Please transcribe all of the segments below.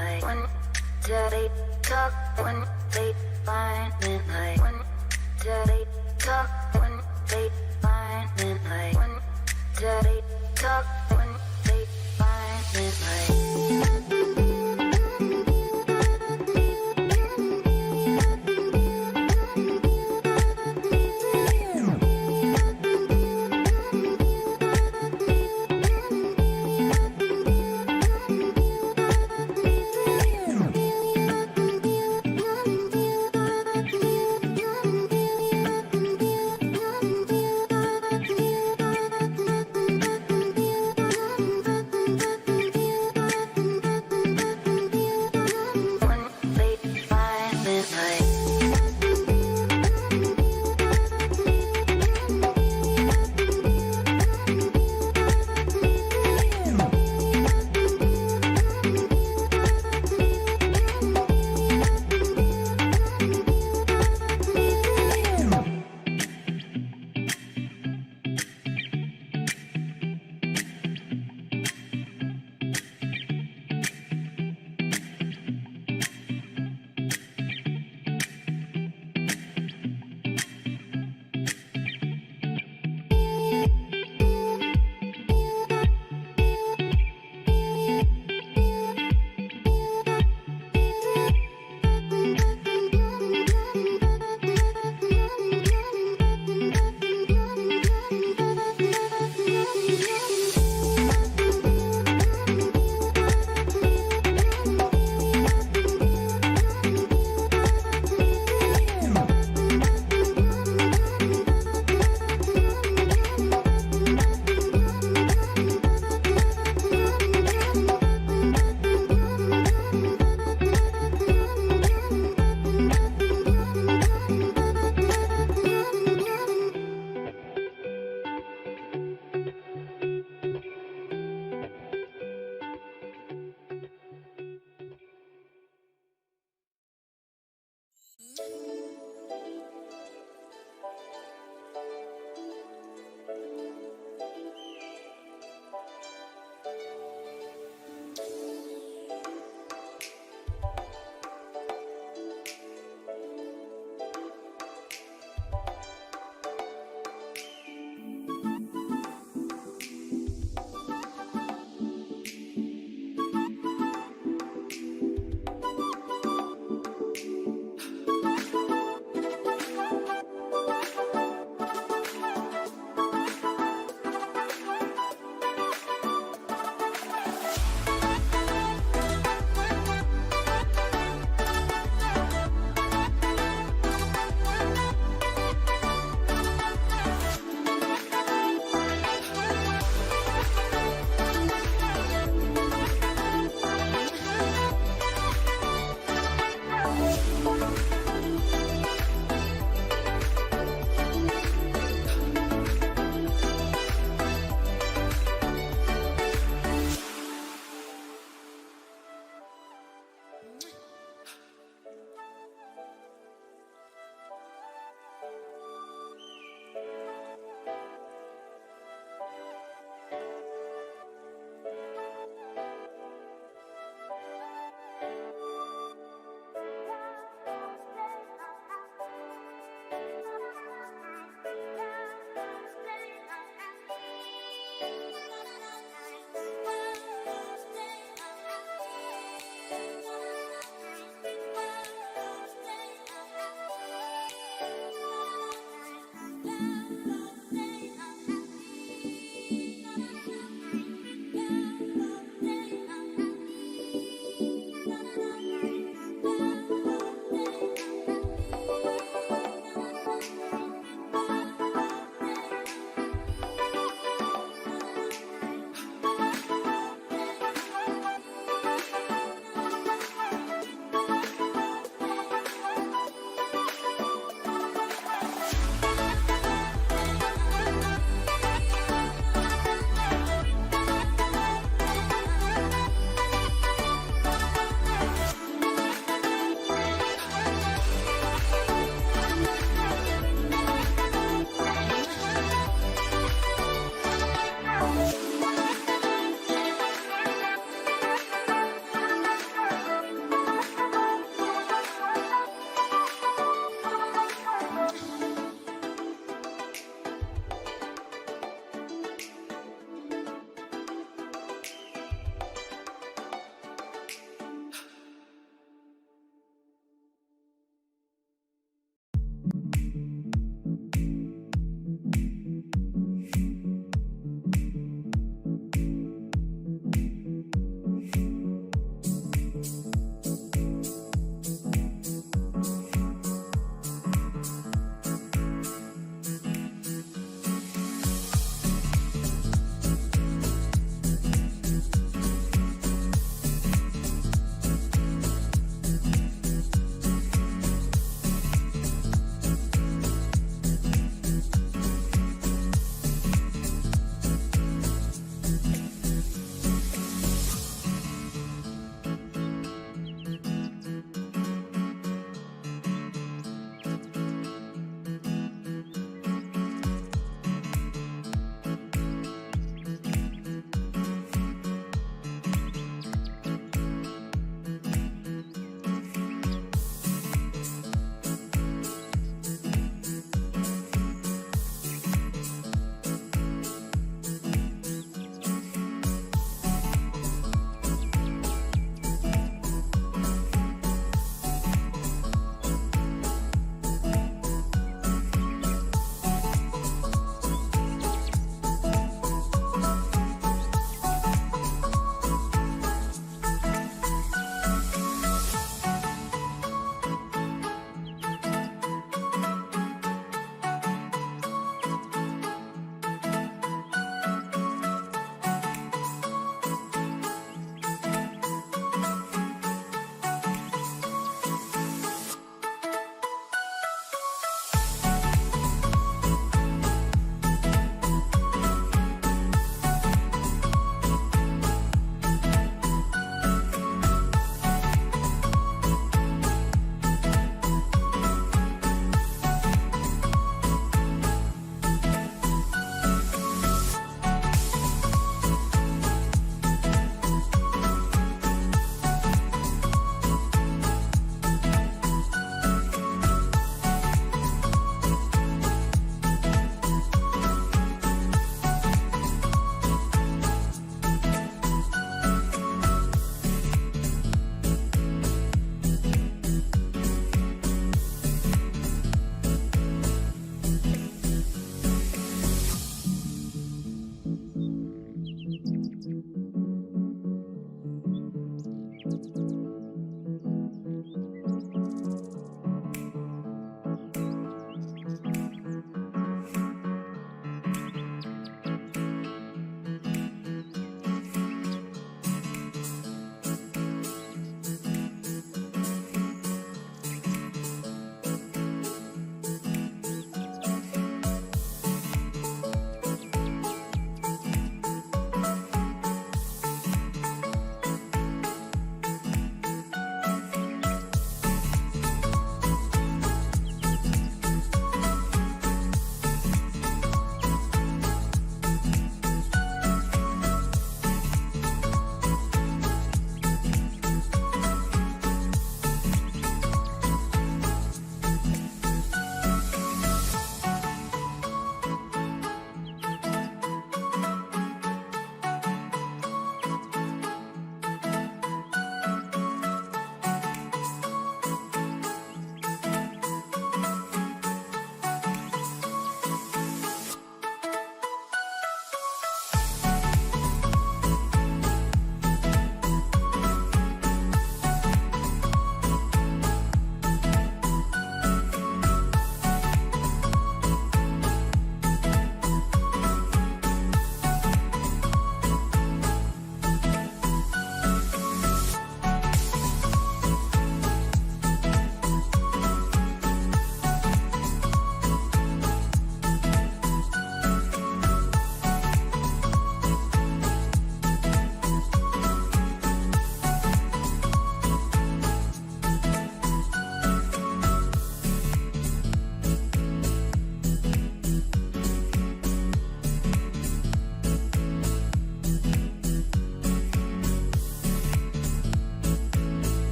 midnight. When till they talk, when they find midnight. When till they talk, when they find midnight. When till they talk, when they find midnight.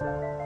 Yeah.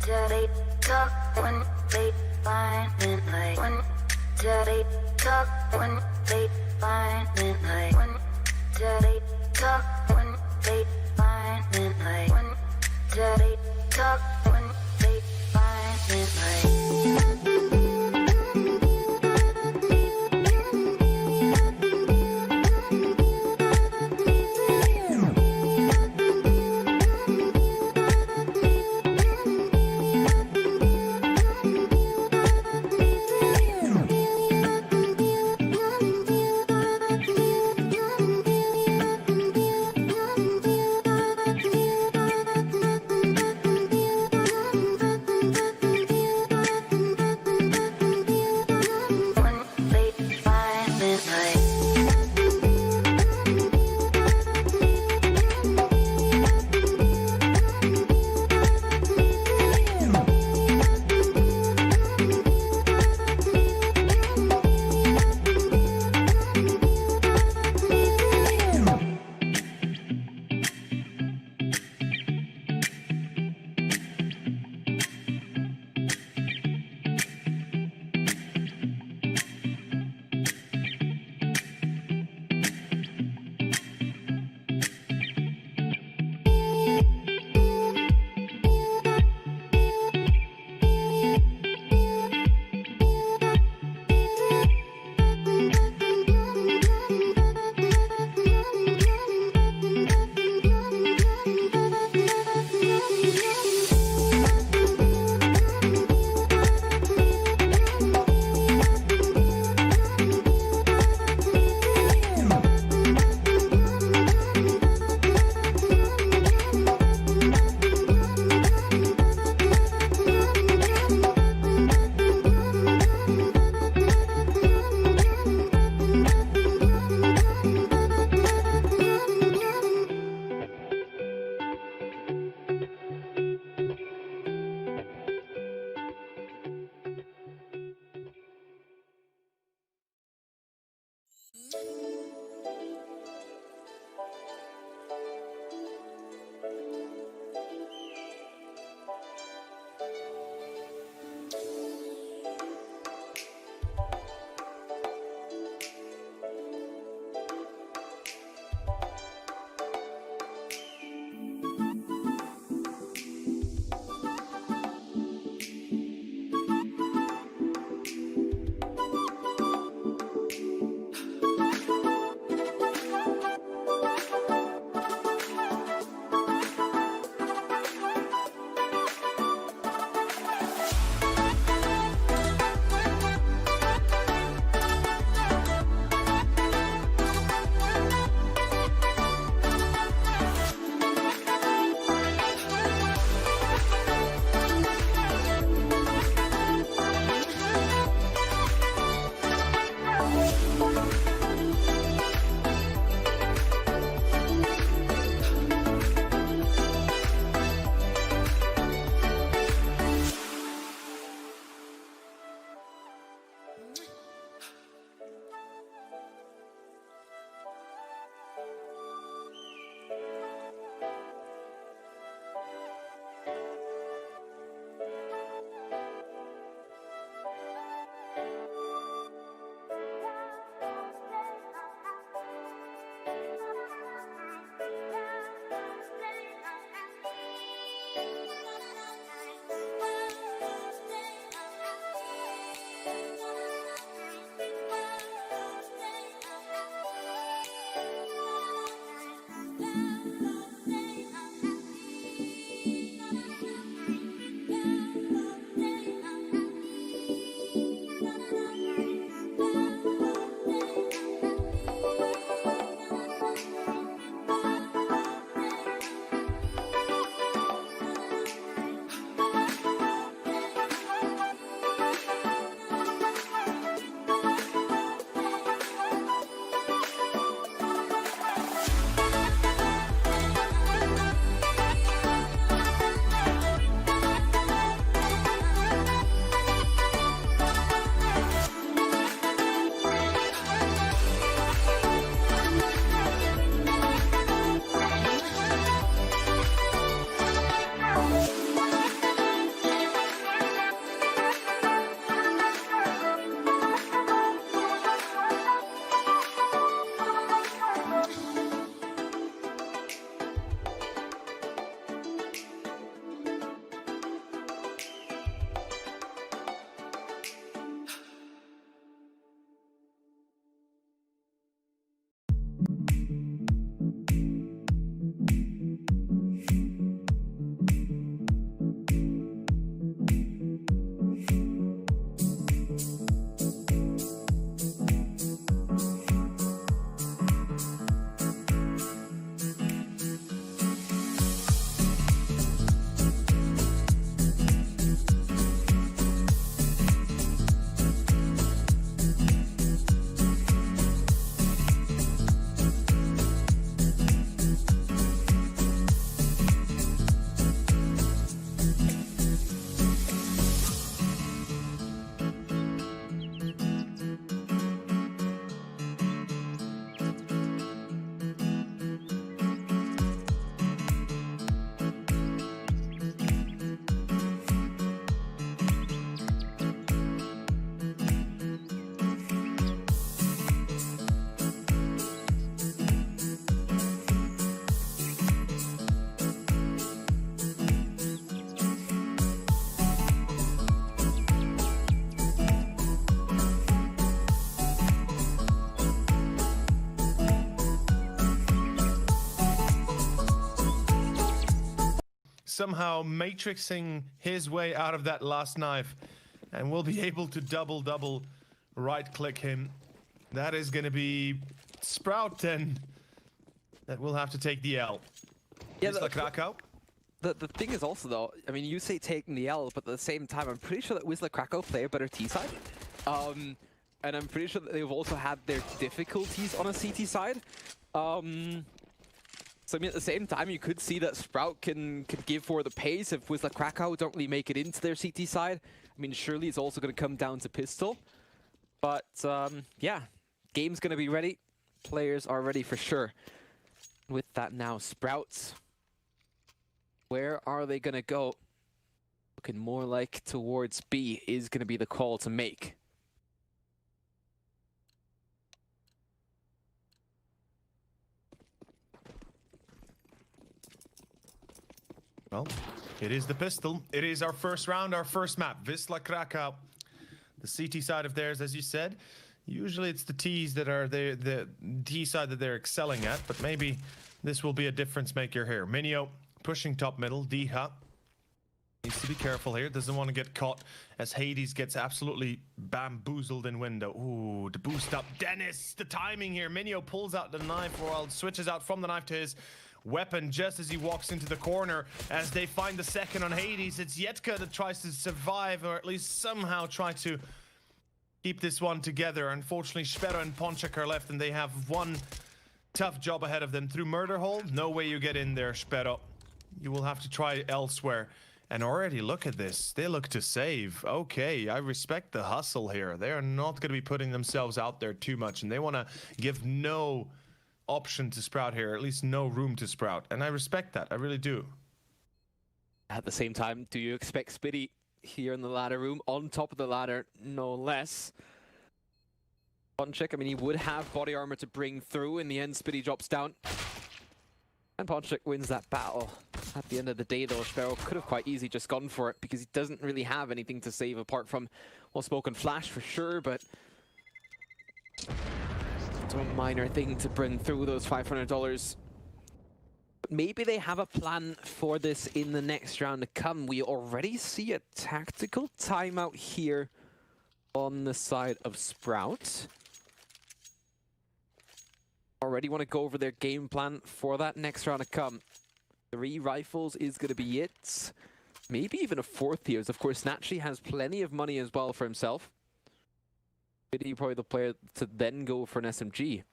dirty talk when they find me like one dirty talk when they find me like one dirty talk when they find me like one dirty talk when they find me like somehow matrixing his way out of that last knife, and will be able to double right-click him. That is going to be Sprout then. That will have to take the L. Yeah, Wisla Krakow. The thing is also, though, I mean, you say taking the L, but at the same time, I'm pretty sure that Wisla Krakow play a better T side. And I'm pretty sure that they've also had their difficulties on a CT side. So, I mean, at the same time, you could see that Sprout can give for the pace if Wisla Krakow don't really make it into their CT side. I mean, surely it's also going to come down to pistol. But, yeah, game's going to be ready. Players are ready for sure. With that now, Sprouts. Where are they going to go? Looking more like towards B is going to be the call to make. Well, it is the pistol. It is our first round, our first map. Wisla Krakow. The CT side of theirs, as you said. Usually it's the T's that are the T side that they're excelling at, but maybe this will be a difference maker here. Minio pushing top middle. Diha needs to be careful here. Doesn't want to get caught as Hades gets absolutely bamboozled in window. Ooh, the boost up. Dennis, the timing here. Minio pulls out the knife, or switches out from the knife to his weapon just as he walks into the corner. As they find the second on Hades, it's Yetka that tries to survive, or at least somehow try to keep this one together. Unfortunately, Spero and Ponchak are left, and they have one tough job ahead of them. Through murder hole, no way you get in there, Spero. You will have to try elsewhere. And already look at this. They look to save. Okay, I respect the hustle here. They are not going to be putting themselves out there too much, and they want to give no option to Sprout here, at least no room to Sprout. And I respect that. I really do. At the same time, do you expect Spitty here in the ladder room, on top of the ladder, no less? Ponchak, I mean, he would have body armor to bring through. In the end, Spitty drops down. And Ponchak wins that battle. At the end of the day, though, Spero could have quite easily just gone for it, because he doesn't really have anything to save apart from, well, smoke and flash for sure, but it's a minor thing to bring through those $500. Maybe they have a plan for this in the next round to come. We already see a tactical timeout here on the side of Sprout. Already want to go over their game plan for that next round to come. 3 rifles is going to be it. Maybe even a 4th here. Of course, Snatchy has plenty of money as well for himself. Maybe probably the player to then go for an SMG.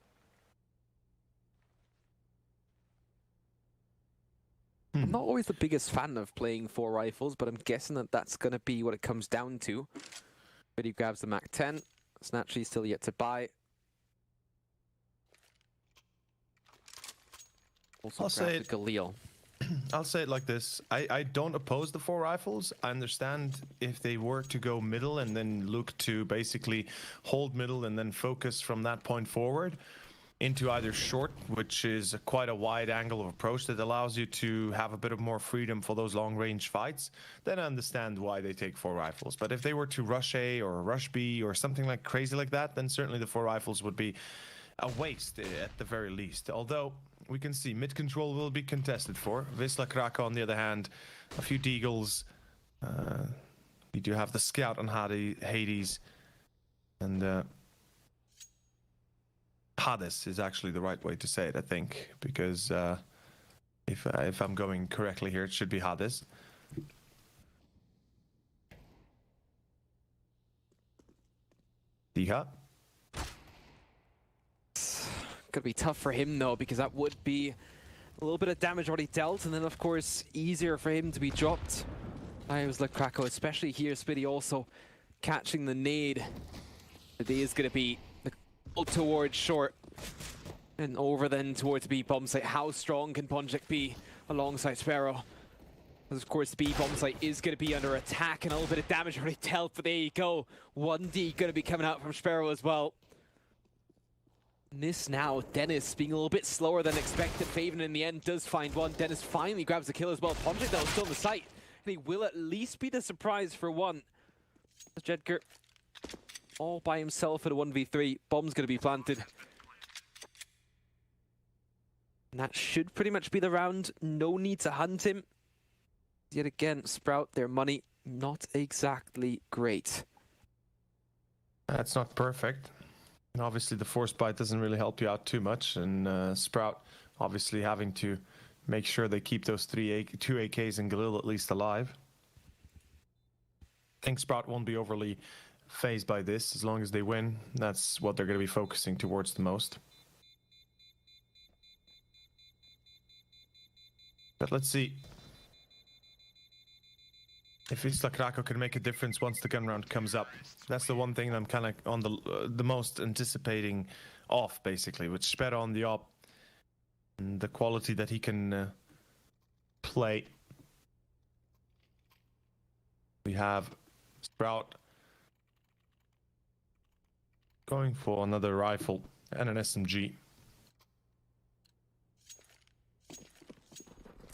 I'm not always the biggest fan of playing 4 rifles, but I'm guessing that that's going to be what it comes down to. But he grabs the Mac 10. Snatchy still yet to buy. Also grabs the Galil. I'll say it like this. I don't oppose the 4 rifles. I understand if they were to go middle and then look to basically hold middle and then focus from that point forward into either short, which is quite a wide angle of approach that allows you to have a bit of more freedom for those long range fights, then I understand why they take 4 rifles. But if they were to rush A or rush B or something like crazy like that, then certainly the 4 rifles would be a waste at the very least. Although we can see mid control will be contested for. Wisla Krakow, on the other hand, a few deagles. We do have the scout on Hades, and Hades is actually the right way to say it, I think, because if I'm going correctly here, it should be Hades. Diha. Gonna be tough for him though, because that would be a little bit of damage already dealt, and then of course easier for him to be dropped. I was like Krakow, especially here. Spitty also catching the nade. The day is gonna be the goal towards short and over then towards B bomb site. How strong can Ponchak be alongside Spero? Of course, B bomb site is going to be under attack, and a little bit of damage already dealt, but there you go. 1D going to be coming out from Spero as well. This now, Dennis being a little bit slower than expected. Faven in the end does find one. Dennis finally grabs the kill as well. Ponchak though still in the site, and he will at least be the surprise for one. Jedger all by himself at a 1v3. Bomb's going to be planted. And that should pretty much be the round. No need to hunt him. Yet again, Sprout, their money not exactly great. That's not perfect. And obviously the force bite doesn't really help you out too much. And Sprout obviously having to make sure they keep those two AKs and Galil at least alive. I think Sprout won't be overly phased by this. As long as they win, that's what they're going to be focusing towards the most. But let's see if Wisla Krakow can make a difference once the gun round comes up. That's the one thing I'm kind of on the most anticipating off, basically, with Sperra on the op and the quality that he can play. We have Sprout going for another rifle and an SMG.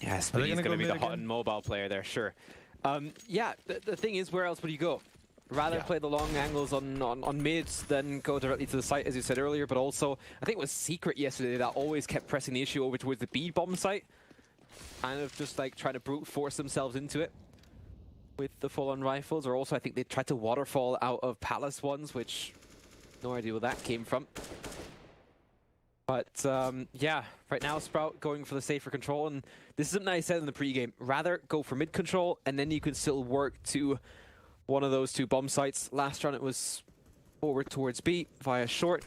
Yes, but he's going to be the hot and mobile player there, sure. Yeah, the thing is, where else would you go? Rather play the long angles on mids than go directly to the site, as you said earlier, but also, I think it was Secret yesterday that always kept pressing the issue over towards the B bomb site. Kind of just like trying to brute force themselves into it with the full-on rifles, or also I think they tried to waterfall out of Palace ones, which no idea where that came from. But yeah, right now Sprout going for the safer control, and this is something I said in the pregame. Rather go for mid control, and then you can still work to one of those two bomb sites. Last round it was forward towards B via short,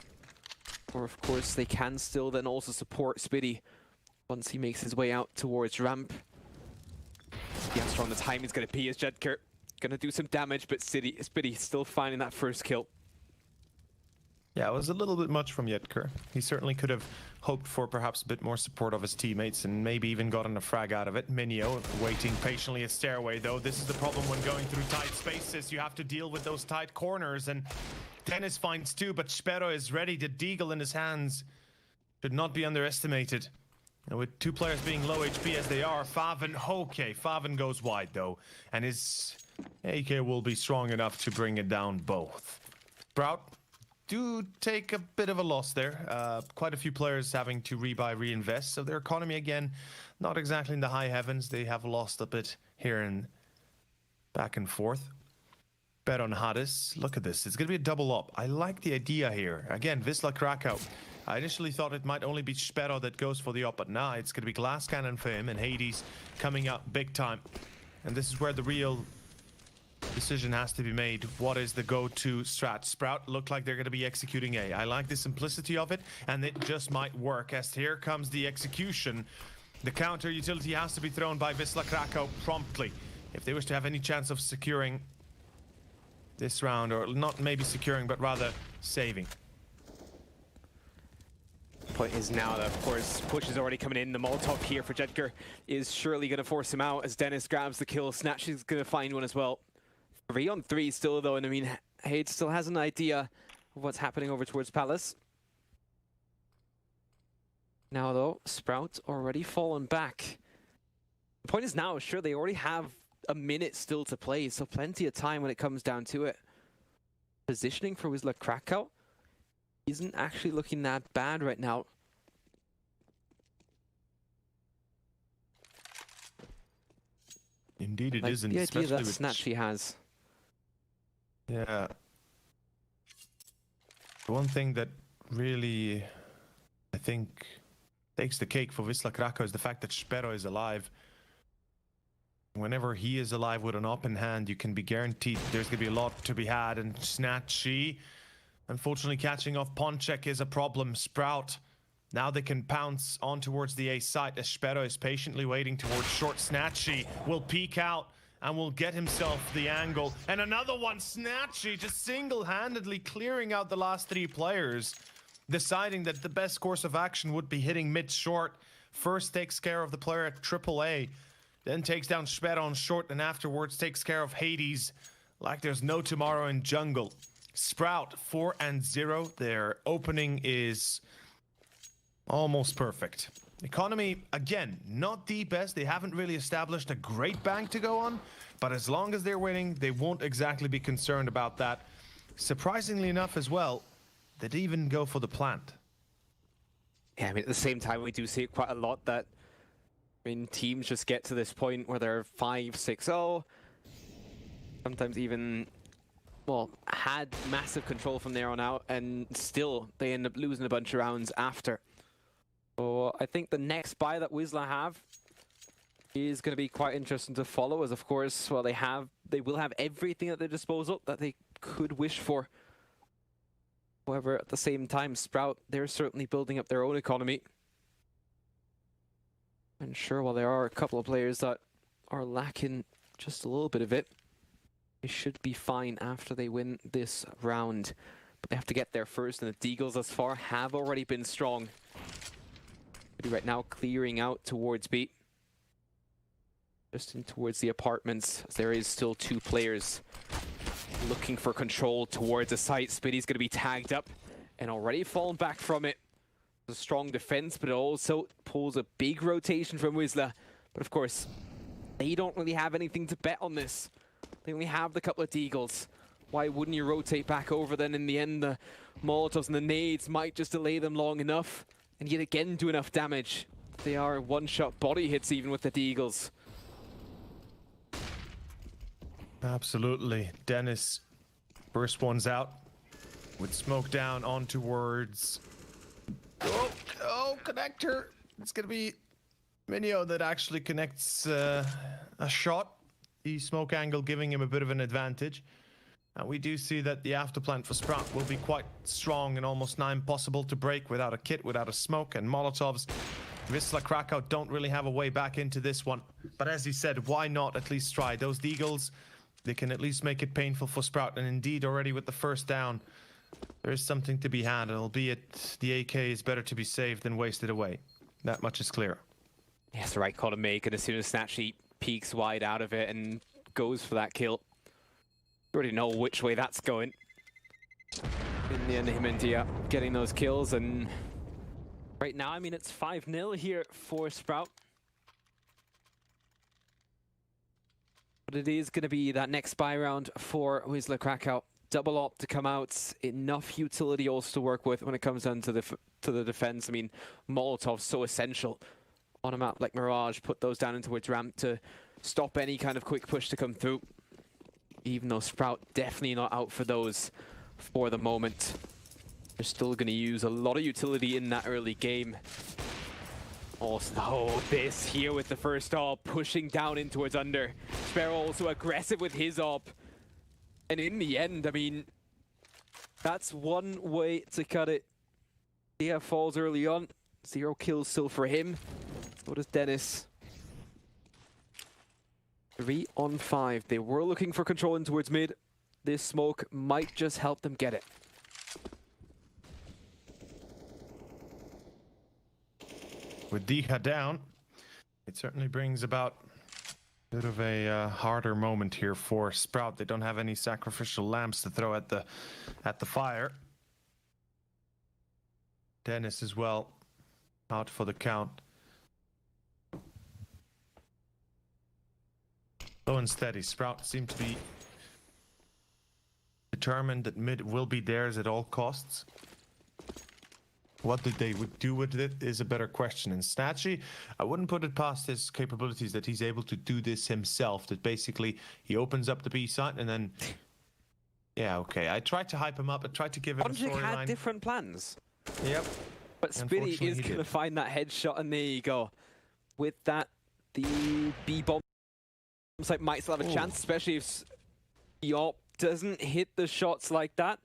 or of course they can still then also support Spitty once he makes his way out towards ramp. See how strong the time is going to be as Jedker going to do some damage, but Spitty still finding that first kill. Yeah, it was a little bit much from Jedker. He certainly could have hoped for perhaps a bit more support of his teammates and maybe even gotten a frag out of it. Minio waiting patiently at stairway, though. This is the problem when going through tight spaces. You have to deal with those tight corners, and Dennis finds two, but Sperra is ready. The deagle in his hands should not be underestimated. And with two players being low HP as they are, Faven, okay, Faven goes wide, though. And his AK will be strong enough to bring it down both. Sprout do take a bit of a loss there. Quite a few players having to rebuy, reinvest. So their economy, again, not exactly in the high heavens. They have lost a bit here and back and forth. Bet on Hades. Look at this. It's going to be a double up. I like the idea here. Again, Wisla Krakow. I initially thought it might only be Sperra that goes for the up, but now it's going to be Glass Cannon for him and Hades coming up big time. And this is where the real decision has to be made. What is the go-to strat? Sprout look like they're going to be executing A. I like the simplicity of it, and it just might work, as here comes the execution. The counter utility has to be thrown by Wisla Krakow promptly if they wish to have any chance of securing this round, or not maybe securing, but rather saving. Point is now that, of course, push is already coming in. The Molotov here for Jedker is surely going to force him out as Dennis grabs the kill. Snatch is going to find one as well. 3-on-3 still, though, and I mean, Hade still has an idea of what's happening over towards Palace. Now, though, Sprout already fallen back. The point is now, sure, they already have a minute still to play, so plenty of time when it comes down to it. Positioning for Wisla Krakow isn't actually looking that bad right now. Indeed, it like isn't. The idea that with Snatch he has. Yeah. The one thing that really, I think, takes the cake for Wisla Krakow is the fact that Sperra is alive. Whenever he is alive with an op in hand, you can be guaranteed there's going to be a lot to be had. And Snatchy, unfortunately, catching off Ponchek is a problem. Sprout, now they can pounce on towards the A site as Sperra is patiently waiting towards short. Snatchy will peek out and will get himself the angle. And another one, Snatchy just single-handedly clearing out the last three players, deciding that the best course of action would be hitting mid-short. First takes care of the player at AAA, then takes down Sperra on short, and afterwards takes care of Hades like there's no tomorrow in jungle. Sprout 4-0. Their opening is almost perfect. Economy, again, not the best. They haven't really established a great bank to go on, but as long as they're winning, they won't exactly be concerned about that. Surprisingly enough as well, they'd even go for the plant. Yeah, I mean, at the same time, we do see it quite a lot that I mean, teams just get to this point where they're 5-6-0, sometimes even, well, had massive control from there on out, and still they end up losing a bunch of rounds after. So I think the next buy that Wisla have is going to be quite interesting to follow, as of course, well, they will have everything at their disposal that they could wish for. However, at the same time, Sprout, they're certainly building up their own economy. And sure, while there are a couple of players that are lacking just a little bit of it, they should be fine after they win this round. But they have to get there first, and the Deagles thus far have already been strong. Right now, clearing out towards B. Just in towards the apartments, as there is still 2 players looking for control towards the site. Spitty's going to be tagged up and already fallen back from it. A strong defense, but it also pulls a big rotation from Wisla. But of course, they don't really have anything to bet on this. They only have the couple of Deagles. Why wouldn't you rotate back over then? In the end, the Molotovs and the nades might just delay them long enough and yet again do enough damage. They are one-shot body hits even with the Deagles. Absolutely. Dennis, first one's out with smoke down on towards... Oh, connector. It's going to be Minio that actually connects a shot. The smoke angle giving him a bit of an advantage. And we do see that the afterplant for Sprout will be quite strong and almost nigh impossible to break without a kit, without a smoke. And Molotovs, Wisla Krakow don't really have a way back into this one. But as he said, why not at least try? Those Deagles, they can at least make it painful for Sprout. And indeed, already with the first down, there is something to be had, albeit the AK is better to be saved than wasted away. That much is clear. Yeah, it's the right call to make, and as soon as Snatchy peeks wide out of it and goes for that kill, you already know which way that's going. In the end, him and Dia getting those kills, and right now, I mean, it's 5-0 here for Sprout. But it is going to be that next buy round for Wisla Krakow. Double op to come out, enough utility also to work with when it comes down to the defense. I mean, Molotov's so essential on a map like Mirage. Put those down into its ramp to stop any kind of quick push to come through. Even though Sprout definitely not out for those for the moment. They're still going to use a lot of utility in that early game. Also, this here with the first op, pushing down in towards under. Sparrow also aggressive with his op. And in the end, I mean, that's one way to cut it. Dia falls early on. 0 kills still for him. So does Dennis. 3 on 5. They were looking for control in towards mid. This smoke might just help them get it. With Dia down, it certainly brings about a bit of a harder moment here for Sprout. They don't have any sacrificial lamps to throw at the fire. Dennis as well, out for the count. Slow and steady. Sprout seem to be determined that mid will be theirs at all costs. What did they do with it is a better question. And Snatchy, I wouldn't put it past his capabilities that he's able to do this himself. That basically he opens up the B site and then, yeah, okay. I tried to hype him up. I tried to give him a storyline. Had different plans. Yep. But Spitty is going to find that headshot, and there you go. With that, the B bomb site might still have a chance, especially if Yop doesn't hit the shots like that.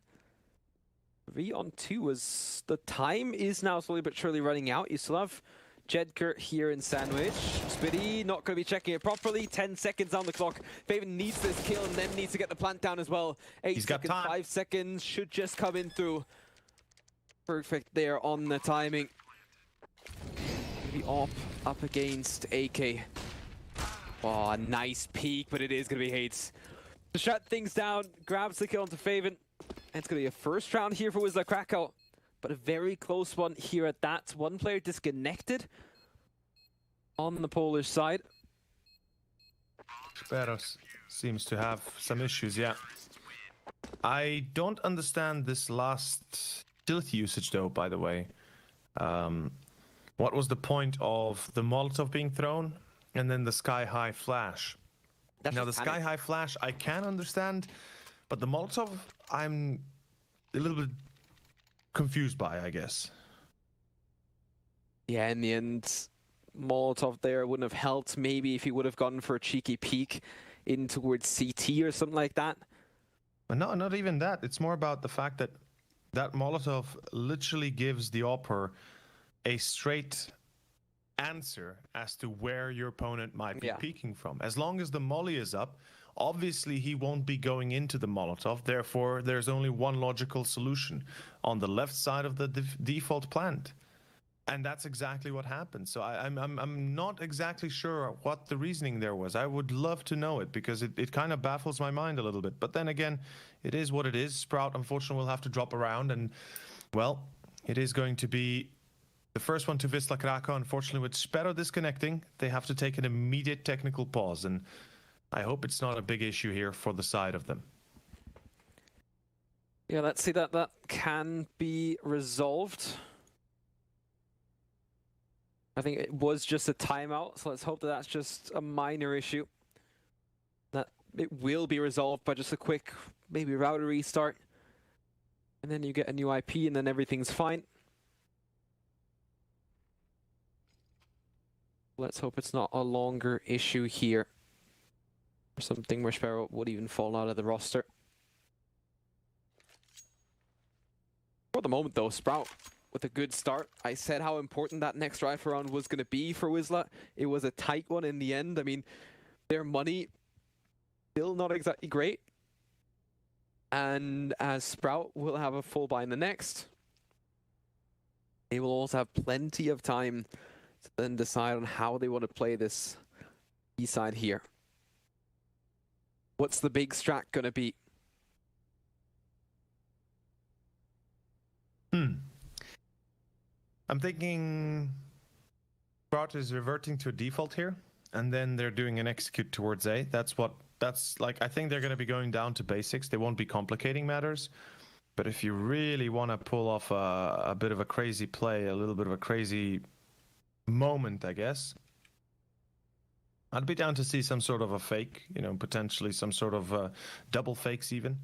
3 on 2 was... The time is now slowly but surely running out. You still have Jedker here in Sandwich. Spitty not going to be checking it properly. 10 seconds on the clock. Faven needs this kill and then needs to get the plant down as well. 8 seconds, 5 seconds should just come in through. Perfect there on the timing. Maybe up against AK. Oh, nice peek, but it is going to be Hates. To shut things down, grabs the kill onto Faven. And it's going to be a first round here for Wisla Krakow, but a very close one here at that. One player disconnected on the Polish side. Speros seems to have some issues, yeah. I don't understand this last stealth usage though, by the way. what was the point of the Molotov being thrown and then the sky-high flash? That's Now, the just panic. sky-high flash, I can understand, but the Molotov, I'm a little bit confused by, I guess. Yeah, in the end, Molotov there wouldn't have helped. Maybe if he would have gone for a cheeky peek in towards CT or something like that. But no, not even that. It's more about the fact that that Molotov literally gives the opper a straight answer as to where your opponent might be peeking from. As long as the molly is up, obviously he won't be going into the Molotov. Therefore, there's only one logical solution on the left side of the default plant. And that's exactly what happened. So I'm not exactly sure what the reasoning there was. I would love to know it because it kind of baffles my mind a little bit. But then again, it is what it is. Sprout, unfortunately, will have to drop around. And, well, it is going to be the first one to Wisla Krakow. Unfortunately, with Sparrow disconnecting, they have to take an immediate technical pause. And I hope it's not a big issue here for the side of them. Yeah, let's see that can be resolved. I think it was just a timeout, so let's hope that that's just a minor issue. That it will be resolved by just a quick, maybe router restart. And then you get a new IP and then everything's fine. Let's hope it's not a longer issue here. Or something where Sparrow would even fall out of the roster. For the moment though, Sprout with a good start. I said how important that next rifle round was going to be for Wisla. It was a tight one in the end. I mean, their money still not exactly great. And as Sprout will have a full buy in the next, they will also have plenty of time to then decide on how they want to play this B side here. What's the big strat going to be? I'm thinking Sprout is reverting to a default here, and then they're doing an execute towards A. That's like, I think they're going to be going down to basics. They won't be complicating matters. But if you really want to pull off a bit of a crazy play, a little bit of a crazy moment, I guess, I'd be down to see some sort of a fake, you know, potentially some sort of double fakes even.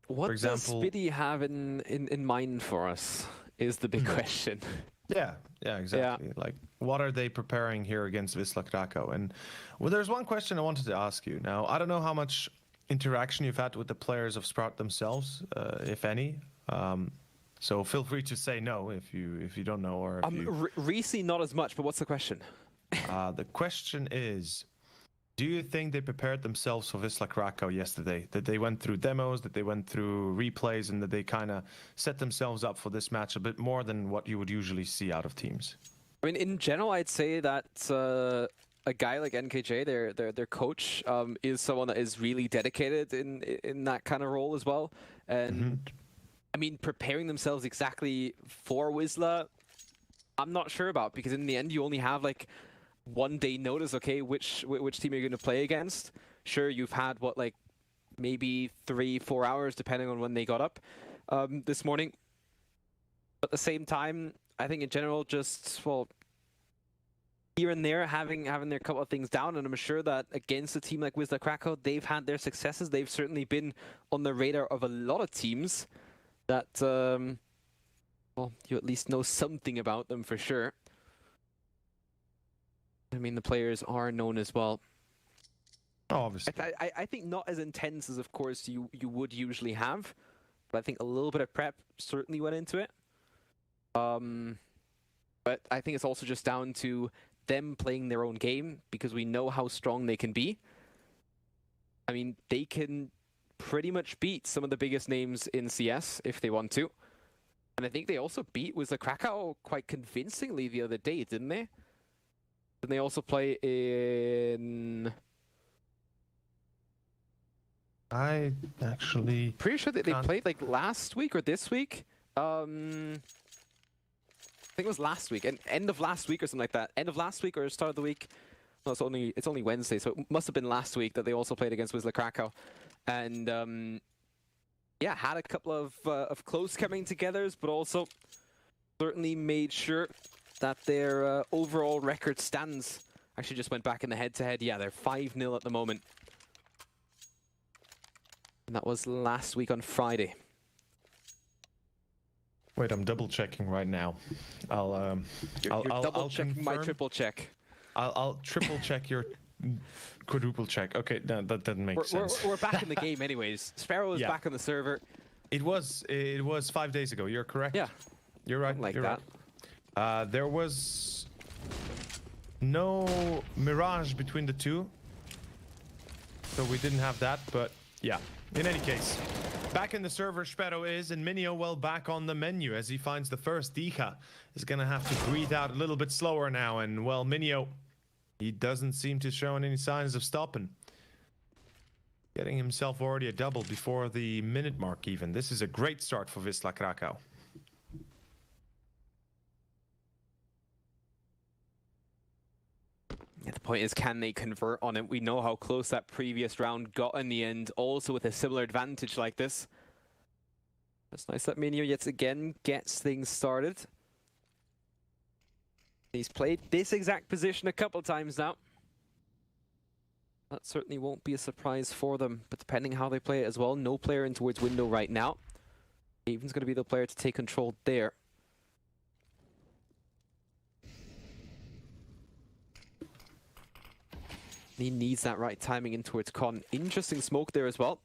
What For example, does Spitty have in mind for us is the big question. Yeah, exactly. Yeah. Like, what are they preparing here against Wisla Krakow? And well, there's one question I wanted to ask you. Now, I don't know how much interaction you've had with the players of Sprout themselves, if any. So feel free to say no if you don't know, or if you... Reese, not as much, but what's the question? The question is, do you think they prepared themselves for Wisla Krakow yesterday? That they went through demos, that they went through replays, and that they kind of set themselves up for this match a bit more than what you would usually see out of teams? I mean, in general, I'd say that a guy like NKJ, their coach, is someone that is really dedicated in that kind of role as well. And I mean, preparing themselves exactly for Wisla, I'm not sure about, because in the end, you only have like 1 day notice, okay, which team you're going to play against. Sure, you've had, what, like, maybe 3-4 hours, depending on when they got up this morning. But at the same time, I think in general, just, well, here and there, having their couple of things down, and I'm sure that against a team like Wisla Krakow, they've had their successes. They've certainly been on the radar of a lot of teams that, well, you at least know something about them for sure. I mean, the players are known as well. Oh, obviously. I think not as intense as, of course, you would usually have, but I think a little bit of prep certainly went into it. But I think it's also just down to them playing their own game, because we know how strong they can be. I mean, they can pretty much beat some of the biggest names in CS if they want to. And I think they also beat Wisla Krakow quite convincingly the other day, didn't they? Didn't they also play in... I actually... Pretty sure that they played like last week or this week. I think it was last week, end of last week or something like that. End of last week or start of the week. No, it's only Wednesday, so it must have been last week that they also played against Wisla Krakow. And yeah, had a couple of close coming togethers, but also certainly made sure that their overall record stands. Actually just went back in the head-to-head. Yeah, they're 5-0 at the moment. And that was last week on Friday. Wait, I'm double checking right now. I'll double checking my triple check. I'll triple check your quadruple check. Okay, no, that doesn't make sense. We're back in the game anyways. Sparrow is back on the server. It was 5 days ago. You're correct. Yeah, you're right. like you're that. Right. There was no mirage between the two, so we didn't have that. But yeah, in any case, back in the server, Sparrow is, and Minio well back on the menu as he finds the first. Dika is gonna have to breathe out a little bit slower now, and well, Minio, he doesn't seem to show any signs of stopping. Getting himself already a double before the minute mark even. This is a great start for Wisla Krakow. Yeah, the point is, can they convert on it? We know how close that previous round got in the end, also with a similar advantage like this. It's nice that Minio yet again gets things started. He's played this exact position a couple times now. That certainly won't be a surprise for them, but depending how they play it as well, no player in towards window right now. Even's going to be the player to take control there. He needs that right timing in towards Con. Interesting smoke there as well.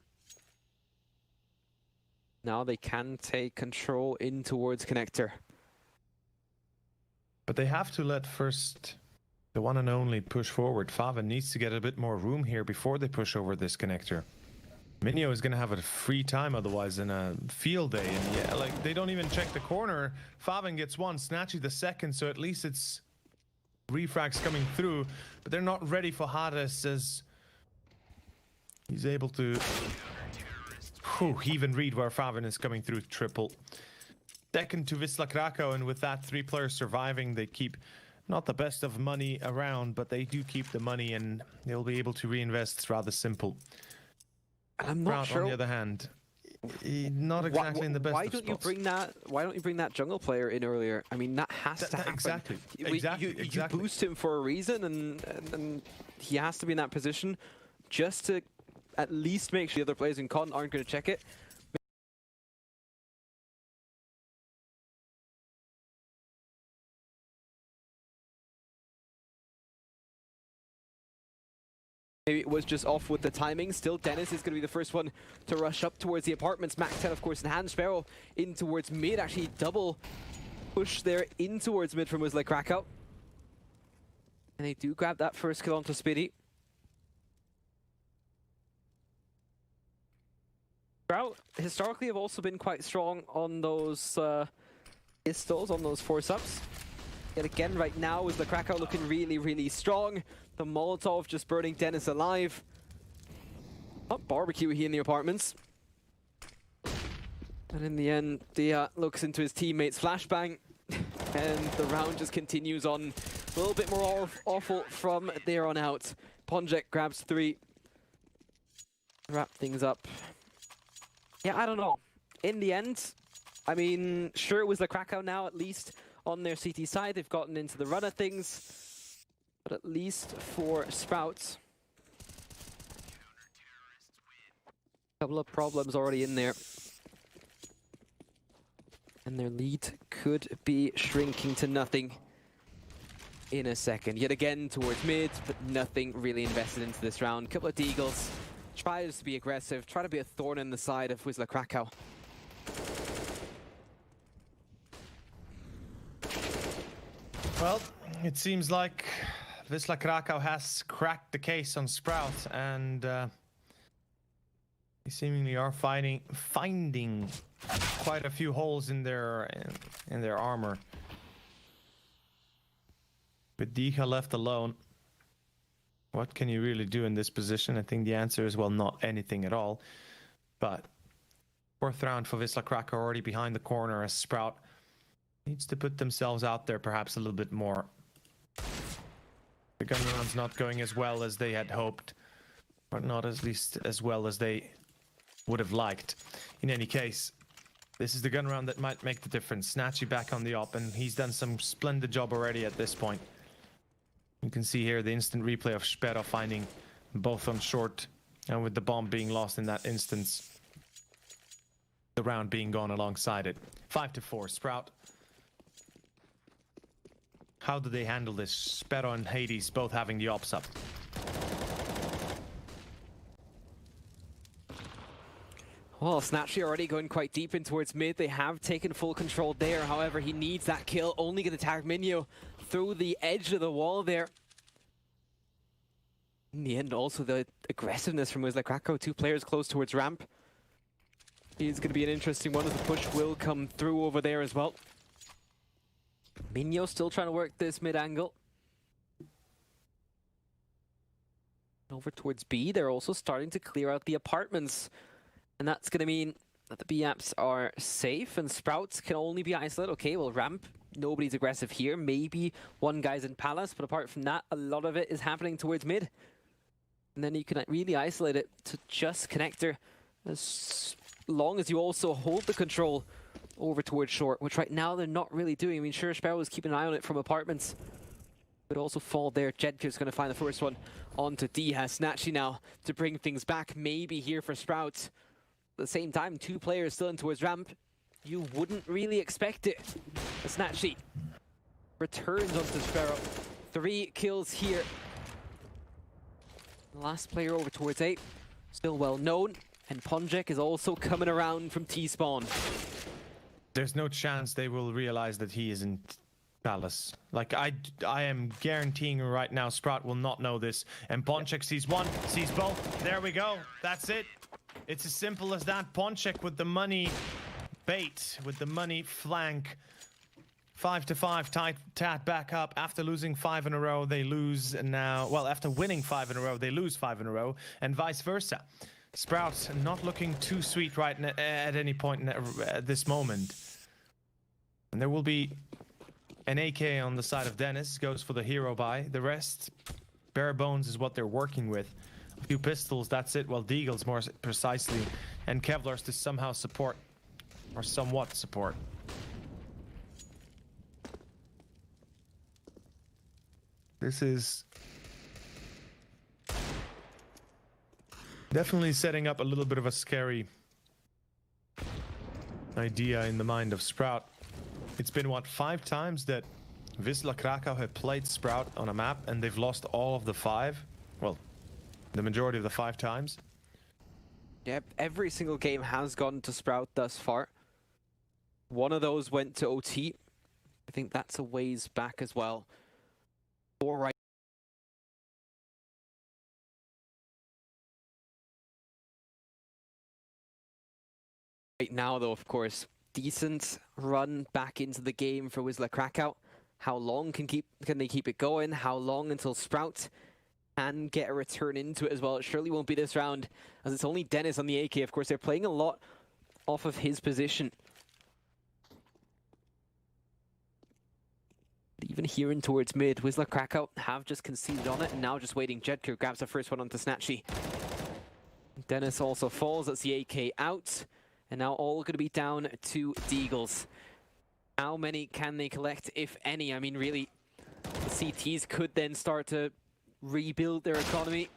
Now they can take control in towards connector. But they have to let first the one and only push forward. Faven needs to get a bit more room here before they push over this connector. Minio is going to have a free time otherwise in a field day. And yeah, like they don't even check the corner. Faven gets one, Snatchy the second, so at least it's refrags coming through. But they're not ready for Hades as he's able to even read where Faven is coming through triple. Second to Wisla Krakow, and with that 3 players surviving, they keep not the best of money around, but they do keep the money and they'll be able to reinvest. It's rather simple. I'm not sure. On the other hand, not exactly in the best why of don't spots. you bring that? Why don't you bring that jungle player in earlier? I mean, that has to happen. Exactly. You boost him for a reason, and he has to be in that position just to at least make sure the other players in Con aren't going to check it. Maybe it was just off with the timing. Still, Dennis is going to be the first one to rush up towards the apartments. Mac 10, of course, in hand. Sparrow in towards mid. Actually, double push there in towards mid from Wisla Krakow. And they do grab that first kill onto Spiddy. Sprout historically have also been quite strong on those pistols, on those force-ups. Yet again, right now, Wisla Krakow looking really, really strong. The Molotov just burning Dennis alive. Not barbecue here in the apartments. And in the end, Dia looks into his teammates' flashbang. And the round just continues on. A little bit more awful from there on out. Ponjek grabs 3. Wrap things up. Yeah, I don't know. In the end, I mean, sure, it was the Krakow now, at least on their CT side. They've gotten into the run of things. But at least for Sprouts, a couple of problems already in there. And their lead could be shrinking to nothing in a second. Yet again towards mid, but nothing really invested into this round. Couple of Deagles. Tries to be aggressive, try to be a thorn in the side of Wisla Krakow. Well, it seems like Wisla Krakow has cracked the case on Sprout, and they seemingly are finding quite a few holes in their armor. With Dika left alone, what can you really do in this position? I think the answer is, well, not anything at all. But 4th round for Wisla Krakow already behind the corner as Sprout needs to put themselves out there perhaps a little bit more. The gun round's not going as well as they had hoped, or not at least as well as they would have liked. In any case, This is the gun round that might make the difference. Snatchy back on the op, and he's done some splendid job already at this point. You can see here the instant replay of Sperra finding both on short, and with the bomb being lost in that instance, the round being gone alongside it. 5-4, Sprout. How do they handle this? Sperra and Hades both having the ops up. Well, Snatchy already going quite deep in towards mid. They have taken full control there. However, he needs that kill. Only going to tag Minyo through the edge of the wall there. In the end, also the aggressiveness from Wisla Krakow. 2 players close towards ramp. It's going to be an interesting one as the push will come through over there as well. Minyo still trying to work this mid angle. Over towards B, they're also starting to clear out the apartments. And that's going to mean that the B-apps are safe and Sprouts can only be isolated. Okay, well, ramp, nobody's aggressive here. Maybe one guy's in Palace, but apart from that, a lot of it is happening towards mid. And then you can really isolate it to just connector as long as you also hold the control over towards short, which right now they're not really doing. I mean, sure, Sparrow was keeping an eye on it from apartments, but also fall there. Jedka's going to find the first one onto D. Has Snatchy now to bring things back, maybe here for Sprouts. At the same time, 2 players still in towards ramp. You wouldn't really expect it. Snatchy returns onto Sparrow. 3 kills here. The last player over towards A, still well known. And Ponjek is also coming around from T-spawn. There's no chance they will realize that he isn't Palace. Like, I am guaranteeing right now Sprout will not know this. And Ponchek sees one, sees both. There we go. That's it. It's as simple as that. Ponchek with the money bait, with the money flank. 5-5, Tat back up. After losing 5 in a row, they lose now. Well, after winning 5 in a row, they lose 5 in a row, and vice versa. Sprout not looking too sweet right at any point at this moment. And there will be an AK on the side of Dennis. Goes for the hero buy. The rest, bare bones, is what they're working with. A few pistols, that's it. Well, Deagles more precisely. And Kevlars to somehow support, or somewhat support. This is definitely setting up a little bit of a scary idea in the mind of Sprout. It's been, what, 5 times that Wisla Krakow have played Sprout on a map and they've lost all of the 5? Well, the majority of the 5 times. Yep, every single game has gone to Sprout thus far. One of those went to OT. I think that's a ways back as well. Or right now, though, of course, decent run back into the game for Wisla Krakow. How long can they keep it going? How long until Sprout can get a return into it as well? It surely won't be this round, as it's only Dennis on the AK. Of course, they're playing a lot off of his position. Even here in towards mid, Wisla Krakow have just conceded on it, and now just waiting. Jedka grabs the first one onto Snatchy. Dennis also falls. That's the AK out. And now all going to be down to Deagles. How many can they collect, if any? I mean, really, the CTs could then start to rebuild their economy.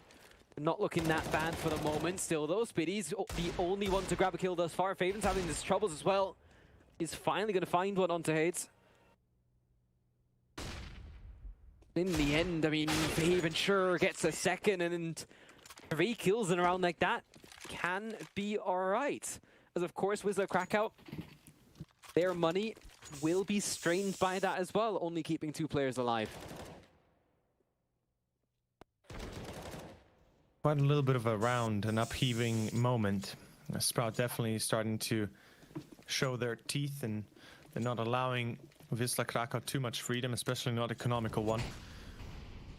Not looking that bad for the moment. Still, though, Spiddy's the only one to grab a kill thus far. Faven's having his troubles as well. He's finally going to find one onto Hades. In the end, I mean, Faven sure gets a second, and 3 kills in a round like that can be alright. As of course, Wisla Krakow, their money will be strained by that as well, only keeping 2 players alive. Quite a little bit of a round, an upheaving moment. Sprout definitely starting to show their teeth, and they're not allowing Wisla Krakow too much freedom, especially not economical one.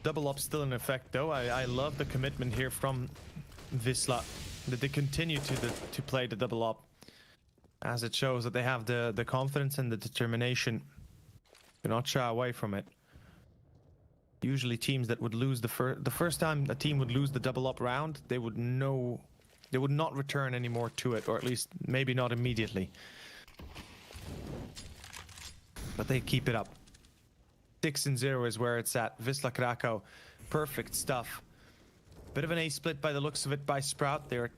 Double up still in effect, though. I love the commitment here from Wisla, that they continue to play the double up, as it shows that they have the confidence and the determination to not shy away from it. Usually teams that would lose the first time a team would lose the double up round, they would not return anymore to it, or at least maybe not immediately. But they keep it up. 6-0 is where it's at. Wisla Krakow, perfect stuff. Bit of an A split by the looks of it by Sprout. They're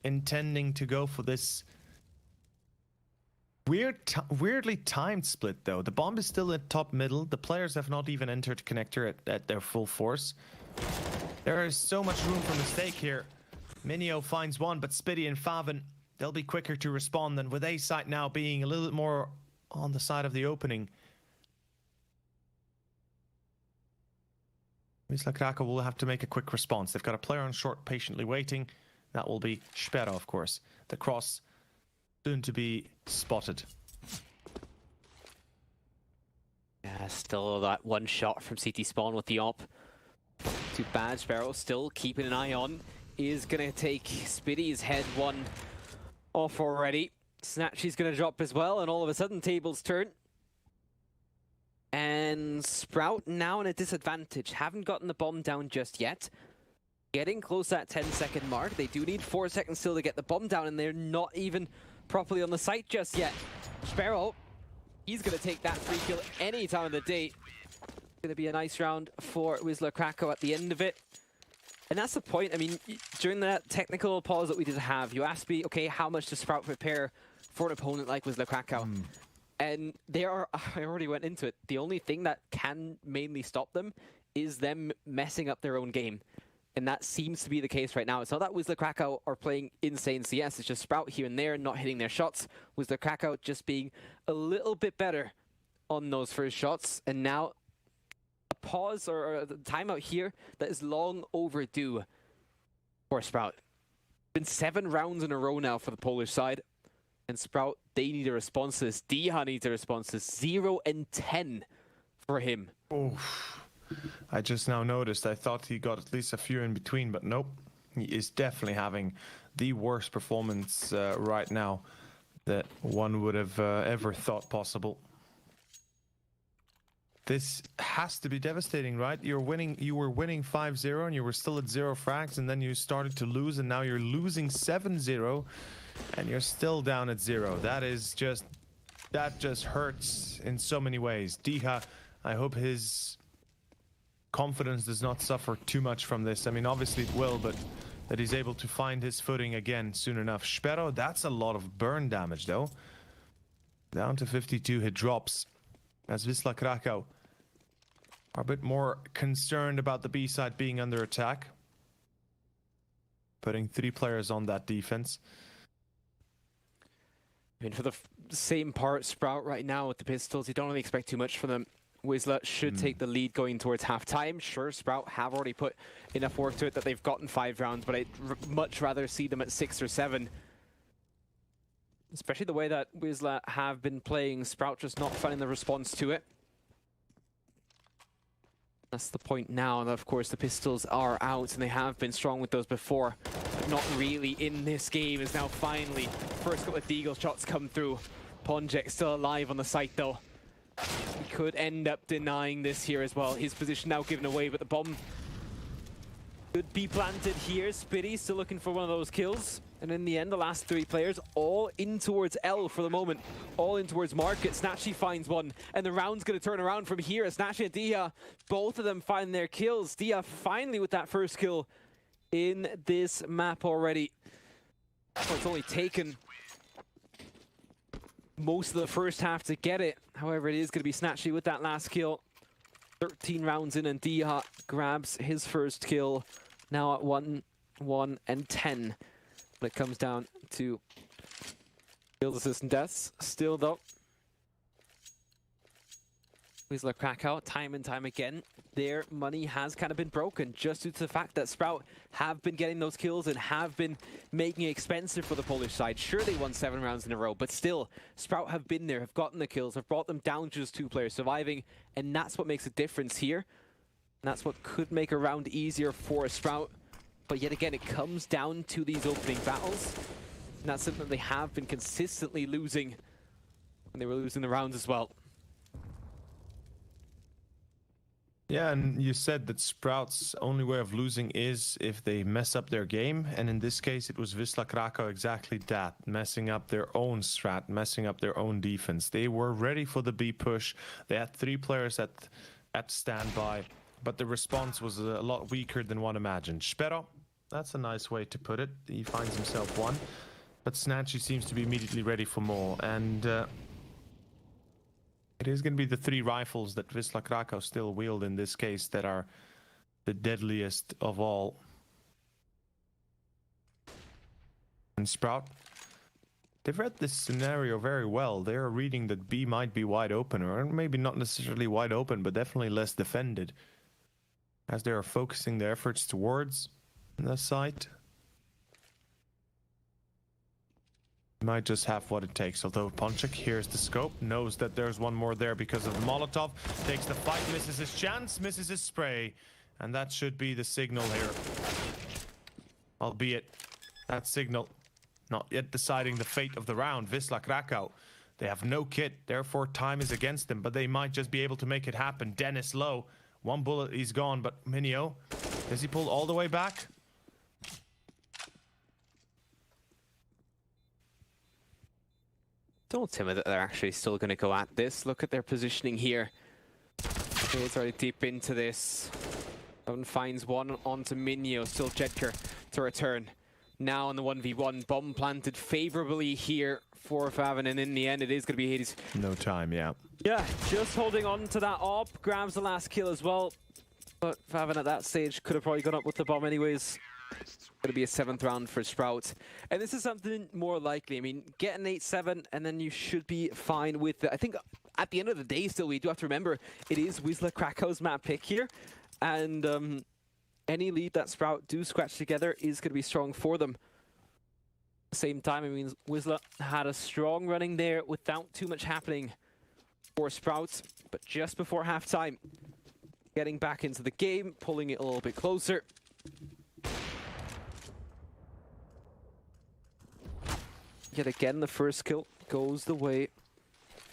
intending to go for this weirdly timed split, though. The bomb is still at top middle. The players have not even entered connector at their full force. There is so much room for mistake here. Minio finds one, but Spitty and Faven, they'll be quicker to respond than with A site now being a little bit more on the side of the opening. Wisla Krakow will have to make a quick response. They've got a player on short patiently waiting. That will be Sperro, of course. The cross soon to be spotted. Yeah, still that one shot from CT spawn with the op. Too bad. Sperro still keeping an eye on. Is going to take Spitty's head one off already. Snatchy's going to drop as well, and all of a sudden tables turn. And Sprout now in a disadvantage. Haven't gotten the bomb down just yet. Getting close to that 10-second mark. They do need 4 seconds still to get the bomb down, and they're not even properly on the site just yet. Sperro, he's going to take that free kill any time of the day. Going to be a nice round for Wisla Krakow at the end of it. And that's the point. I mean, during that technical pause that we did have, you asked me, okay, how much does Sprout prepare for an opponent like Wisla Krakow? And I already went into it. The only thing that can mainly stop them is them messing up their own game. And that seems to be the case right now. It's not that Wisla Krakow are playing insane CS. It's just Sprout here and there not hitting their shots. Wisla Krakow just being a little bit better on those first shots. And now a pause or a timeout here that is long overdue for Sprout. Been 7 rounds in a row now for the Polish side. And Sprout, they need a response to this. Diha needs a response to this. 0 and 10 for him. Oof. I just now noticed. I thought he got at least a few in between, but nope. He is definitely having the worst performance right now that one would have ever thought possible. This has to be devastating, right? You were winning 5-0 and you were still at 0 frags, and then you started to lose, and now you're losing 7-0 and you're still down at 0. That just hurts in so many ways. Diha, I hope his confidence does not suffer too much from this. I mean, obviously it will, but that he's able to find his footing again soon enough. Sperro, that's a lot of burn damage, though. Down to 52 hit drops. As Wisla Krakow are a bit more concerned about the B side being under attack. Putting 3 players on that defense. I mean, for the same part, Sprout right now with the pistols, you don't really expect too much from them. Wisla should take the lead going towards halftime. Sure, Sprout have already put enough work to it that they've gotten 5 rounds, but I'd much rather see them at 6 or 7. Especially the way that Wisla have been playing. Sprout just not finding the response to it. That's the point now. And of course, the pistols are out, and they have been strong with those before. But not really in this game. Is now finally first couple of Deagle shots come through. Ponjek still alive on the site, though. He could end up denying this here as well. His position now given away, but the bomb could be planted here. Spitty still looking for one of those kills. And in the end, the last 3 players all in towards L for the moment. All in towards Market. Snatchy finds one. And the round's going to turn around from here. Snatchy and Diha, both of them find their kills. Diha finally with that first kill in this map already. Oh, it's only taken most of the first half to get it. However, it is going to be Snatchy with that last kill. 13 rounds in, and Diha grabs his first kill. Now at 1-1 and 10. When it comes down to kills, assists, and deaths. Still, though, Wisla Krakow, time and time again, their money has kind of been broken just due to the fact that Sprout have been getting those kills and have been making it expensive for the Polish side. Sure, they won 7 rounds in a row, but still, Sprout have been there, have gotten the kills, have brought them down to just 2 players surviving, and that's what makes a difference here. And that's what could make a round easier for Sprout. But yet again, it comes down to these opening battles. And that's something that they have been consistently losing. And they were losing the rounds as well. Yeah, and you said that Sprout's only way of losing is if they mess up their game. And in this case, it was Wisla Krakow exactly that, messing up their own strat, messing up their own defense. They were ready for the B push. They had 3 players at standby, but the response was a lot weaker than one imagined. Spero, that's a nice way to put it. He finds himself one, but Snatchy seems to be immediately ready for more. And it is going to be the 3 rifles that Wisla Krakow still wield in this case that are the deadliest of all. And Sprout, they've read this scenario very well. They are reading that B might be wide open, or maybe not necessarily wide open, but definitely less defended, as they are focusing their efforts towards the site. Might just have what it takes, although Ponchik hears the scope, knows that there's one more there because of the Molotov, takes the fight, misses his chance, misses his spray, and that should be the signal here. Albeit, that signal not yet deciding the fate of the round. Wisla Krakow, they have no kit, therefore time is against them, but they might just be able to make it happen. Dennis low, 1 bullet, he's gone, but Minio, does he pull all the way back? Don't tell me that they're actually still going to go at this. Look at their positioning here. It's already deep into this. Seven finds one onto Minio, still Jedker to return. Now on the 1v1, bomb planted favorably here for Favin, and in the end it is going to be Hades. No time, yeah. Yeah, just holding on to that op, grabs the last kill as well. But Favin at that stage could have probably gone up with the bomb anyways. Going to be a 7th round for Sprout. And this is something more likely. I mean, get an 8-7 and then you should be fine with it. I think at the end of the day still, we do have to remember it is Wisla Krakow's map pick here. And any lead that Sprout do scratch together is going to be strong for them. At the same time, I mean, Wisla had a strong running there without too much happening for Sprout. But just before halftime, getting back into the game, pulling it a little bit closer. Yet again, the first kill goes the way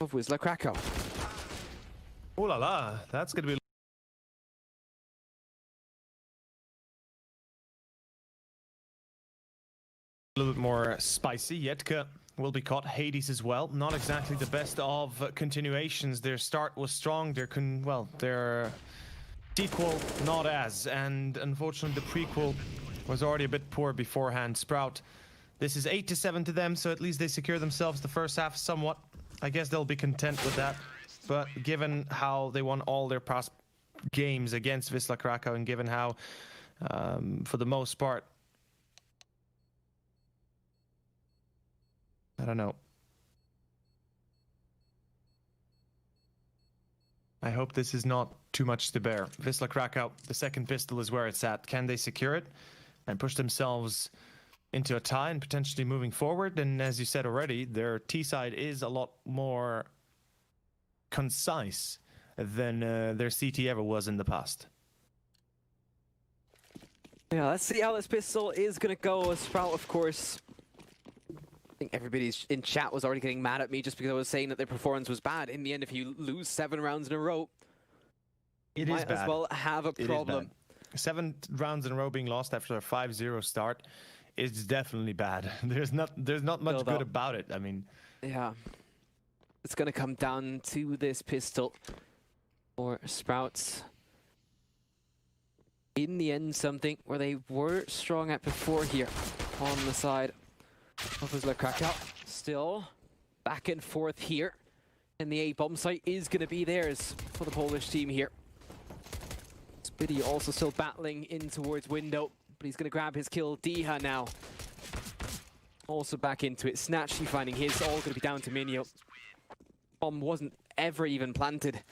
of Wisla Krakow. Oh la la, that's going to be a little bit more spicy. Yetka will be caught. Hades as well. Not exactly the best of continuations. Their start was strong. Their sequel not as. And unfortunately, the prequel was already a bit poor beforehand. Sprout, this is 8-7 to them, so at least they secure themselves the first half somewhat. I guess they'll be content with that. But given how they won all their past games against Wisla Krakow, and given how, for the most part, I don't know. I hope this is not too much to bear. Wisla Krakow, the second pistol is where it's at. Can they secure it and push themselves into a tie and potentially moving forward? And as you said already, their T side is a lot more concise than their CT ever was in the past. Yeah, let's see how this pistol is going to go. Sprout, of course. I think everybody in chat was already getting mad at me just because I was saying that their performance was bad. In the end, if you lose 7 rounds in a row, you might as well have a problem. 7 rounds in a row being lost after a 5-0 start is definitely bad. There's not much good about it. I mean, yeah, it's going to come down to this pistol for Sprouts. In the end, something where they were strong at before here on the side of Wisla Krakow. Still back and forth here, and the A bomb site is going to be theirs for the Polish team here. Spitty also still battling in towards window, but he's going to grab his kill. Diha now also back into it. Snatchy finding his, all going to be down to Minio. Bomb wasn't ever even planted.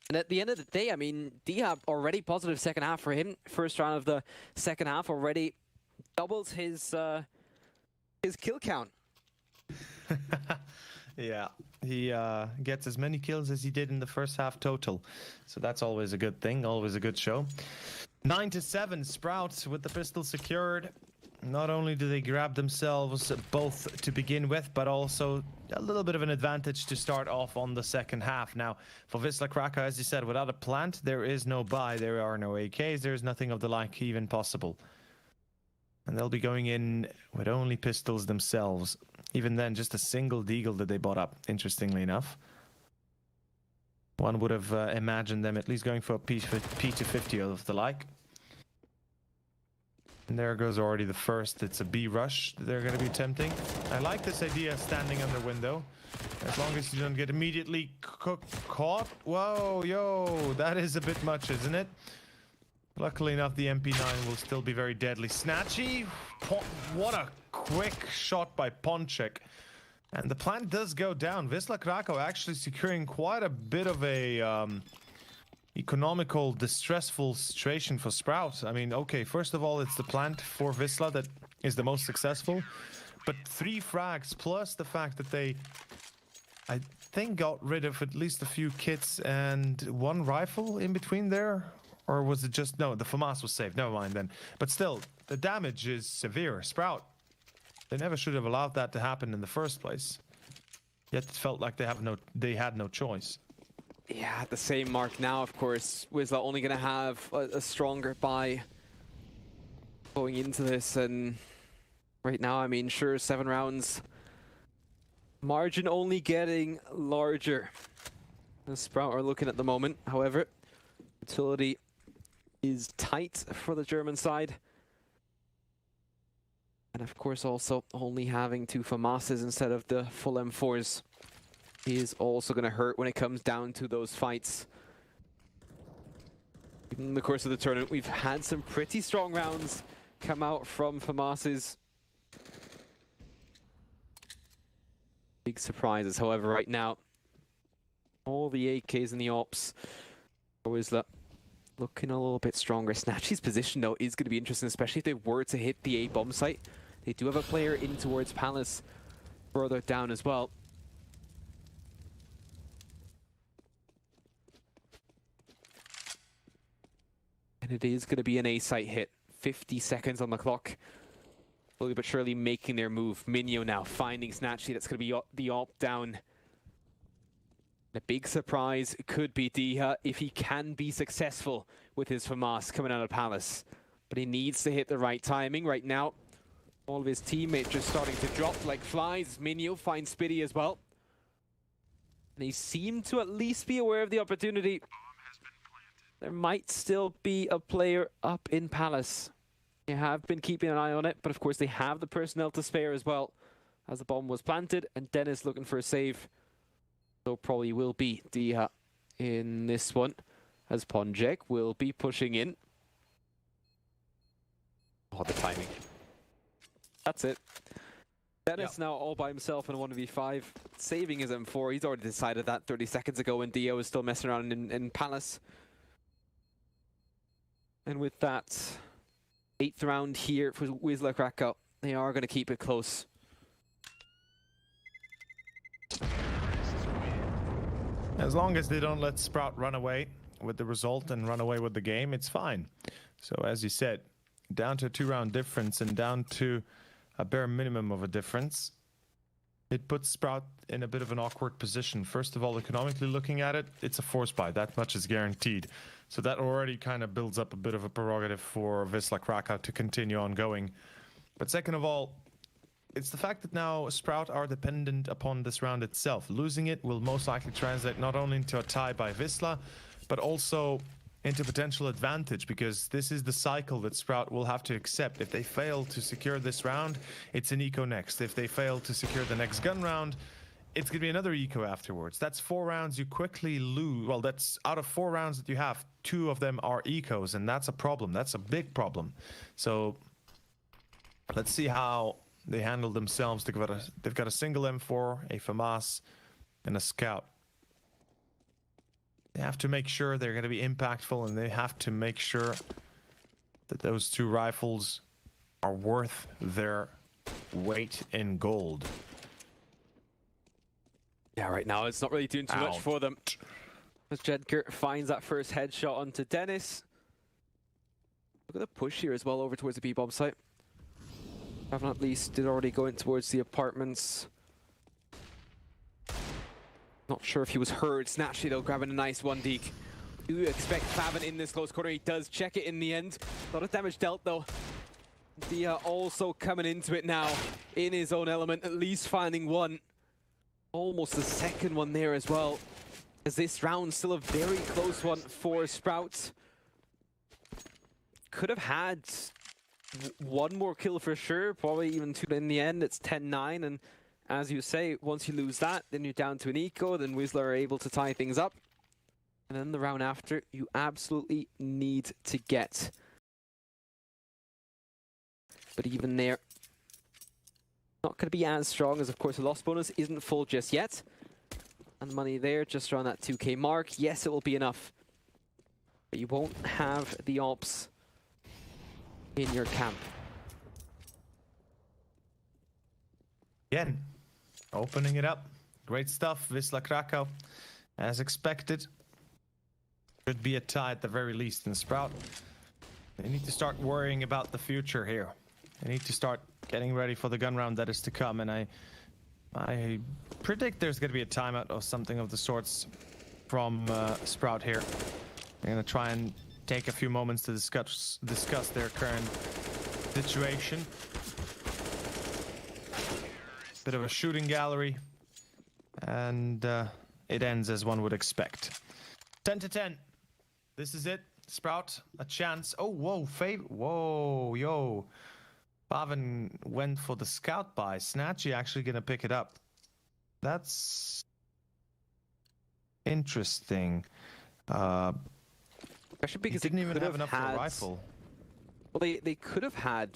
And at the end of the day, I mean, Diha already positive second half for him. First round of the second half already doubles his kill count. Yeah, he gets as many kills as he did in the first half total. So that's always a good thing, always a good show. 9-7, Sprout with the pistol secured. not only do they grab themselves both to begin with, but also a little bit of an advantage to start off on the second half. Now, for Wisla Krakow, as you said, without a plant, there is no buy, there are no AKs, there is nothing of the like even possible. And they'll be going in with only pistols themselves. Even then, just a single deagle that they bought up, interestingly enough. One would have imagined them at least going for a P250 of the like. And there goes already the first. It's a B rush they're going to be attempting. I like this idea, standing under window. As long as you don't get immediately caught. Whoa, yo, that is a bit much, isn't it? Luckily enough, the MP9 will still be very deadly. Snatchy, what a quick shot by Ponchek. And the plant does go down. Wisla Krakow actually securing quite a bit of a economical, distressful situation for Sprout. I mean, okay, first of all, it's the plant for Wisla that is the most successful. But 3 frags plus the fact that they, I think, got rid of at least a few kits and 1 rifle in between there. Or was it just... No, the FAMAS was saved. Never mind then. But still, the damage is severe. Sprout, they never should have allowed that to happen in the first place. Yet it felt like they had no choice. Yeah, at the same mark now, of course, Wisla only going to have a stronger buy going into this. And right now, I mean, sure, 7 rounds. Margin only getting larger. The Sprout are looking at the moment. However, utility is tight for the German side. And of course also only having 2 FAMASes instead of the full M4s is also going to hurt when it comes down to those fights. In the course of the tournament, we've had some pretty strong rounds come out from FAMASes. Big surprises, however, right now. All the AKs and the ops. Wisla looking a little bit stronger. Snatchy's position, though, is going to be interesting, especially if they were to hit the A bomb site. They do have a player in towards Palace further down as well. And it is going to be an A site hit. 50 seconds on the clock. Slowly but surely making their move. Minio now finding Snatchy. That's going to be the op down. The big surprise could be Diha if he can be successful with his FAMAS coming out of Palace. But he needs to hit the right timing right now. All of his teammates just starting to drop like flies. Minio finds Spitty as well. And he seemed to at least be aware of the opportunity. There might still be a player up in Palace. They have been keeping an eye on it, but of course they have the personnel to spare as well. As the bomb was planted, and Dennis looking for a save. So probably will be Diha in this one, as Ponjek will be pushing in. Oh, the timing. That's it. Dennis now all by himself in a 1v5, saving his M4. He's already decided that 30 seconds ago when Diha was still messing around in Palace. And with that 8th round here for Wisla Krakow, they are going to keep it close. As long as they don't let Sprout run away with the result and run away with the game, it's fine. So as you said, down to a 2-round difference and down to a bare minimum of a difference, it puts Sprout in a bit of an awkward position. First of all, economically looking at it, it's a force buy. That much is guaranteed. So that already kind of builds up a bit of a prerogative for Wisla Krakow to continue on going. But second of all, it's the fact that now Sprout are dependent upon this round itself. Losing it will most likely translate not only into a tie by Wisla, but also into potential advantage, because this is the cycle that Sprout will have to accept. If they fail to secure this round, it's an eco next. If they fail to secure the next gun round, it's going to be another eco afterwards. That's 4 rounds you quickly lose. Well, that's out of 4 rounds that you have, 2 of them are ecos, and that's a problem. That's a big problem. So let's see how they handle themselves. They've got a single M4, a FAMAS, and a scout. They have to make sure they're going to be impactful, and they have to make sure that those 2 rifles are worth their weight in gold. Yeah, right now it's not really doing too much for them. As Jedker finds that first headshot onto Dennis. Look at the push here as well over towards the B-bomb site. Have not least did already go in towards the apartments. Not sure if he was heard. Snatchy though, grabbing a nice one deke. Do you expect Favin in this close corner? He does check it in the end. A lot of damage dealt though. Dia also coming into it now in his own element, at least finding one. Almost the second one there as well. As this round still a very close one for Sprout. Could have had one more kill for sure, probably even two in the end. It's 10-9, and as you say, once you lose that, then you're down to an eco, then Wisla are able to tie things up. And then the round after, you absolutely need to get. But even there, not going to be as strong as, of course, the loss bonus isn't full just yet. And money there, just around that 2k mark. Yes, it will be enough. But you won't have the ops in your camp. Again, opening it up. Great stuff, Wisla Krakow. As expected. Should be a tie at the very least in Sprout. They need to start worrying about the future here. They need to start getting ready for the gun round that is to come, and I predict there's going to be a timeout or something of the sorts from Sprout here. They're going to try and take a few moments to discuss their current situation. Bit of a shooting gallery, and it ends as one would expect. 10-10. This is it. Sprout, a chance. Oh, whoa, whoa, yo. Pavin went for the scout buy. Snatchy actually going to pick it up. That's interesting. Especially because he didn't even have enough for a rifle. Well, they could have had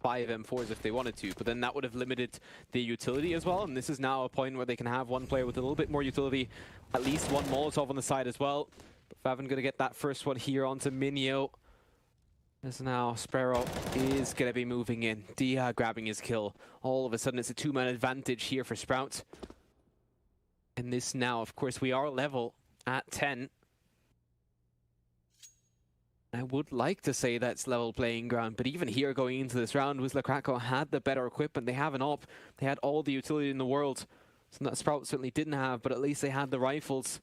5 M4s if they wanted to, but then that would have limited the utility as well. And this is now a point where they can have one player with a little bit more utility, at least one Molotov on the side as well. But Favin going to get that first one here onto Minio. As now Sparrow is going to be moving in. Dia grabbing his kill. All of a sudden it's a 2-man advantage here for Sprout. And this now, of course, we are level at 10. I would like to say that's level playing ground, but even here going into this round, Wisla Krakow had the better equipment. They have an op. They had all the utility in the world. Something that Sprout certainly didn't have, but at least they had the rifles.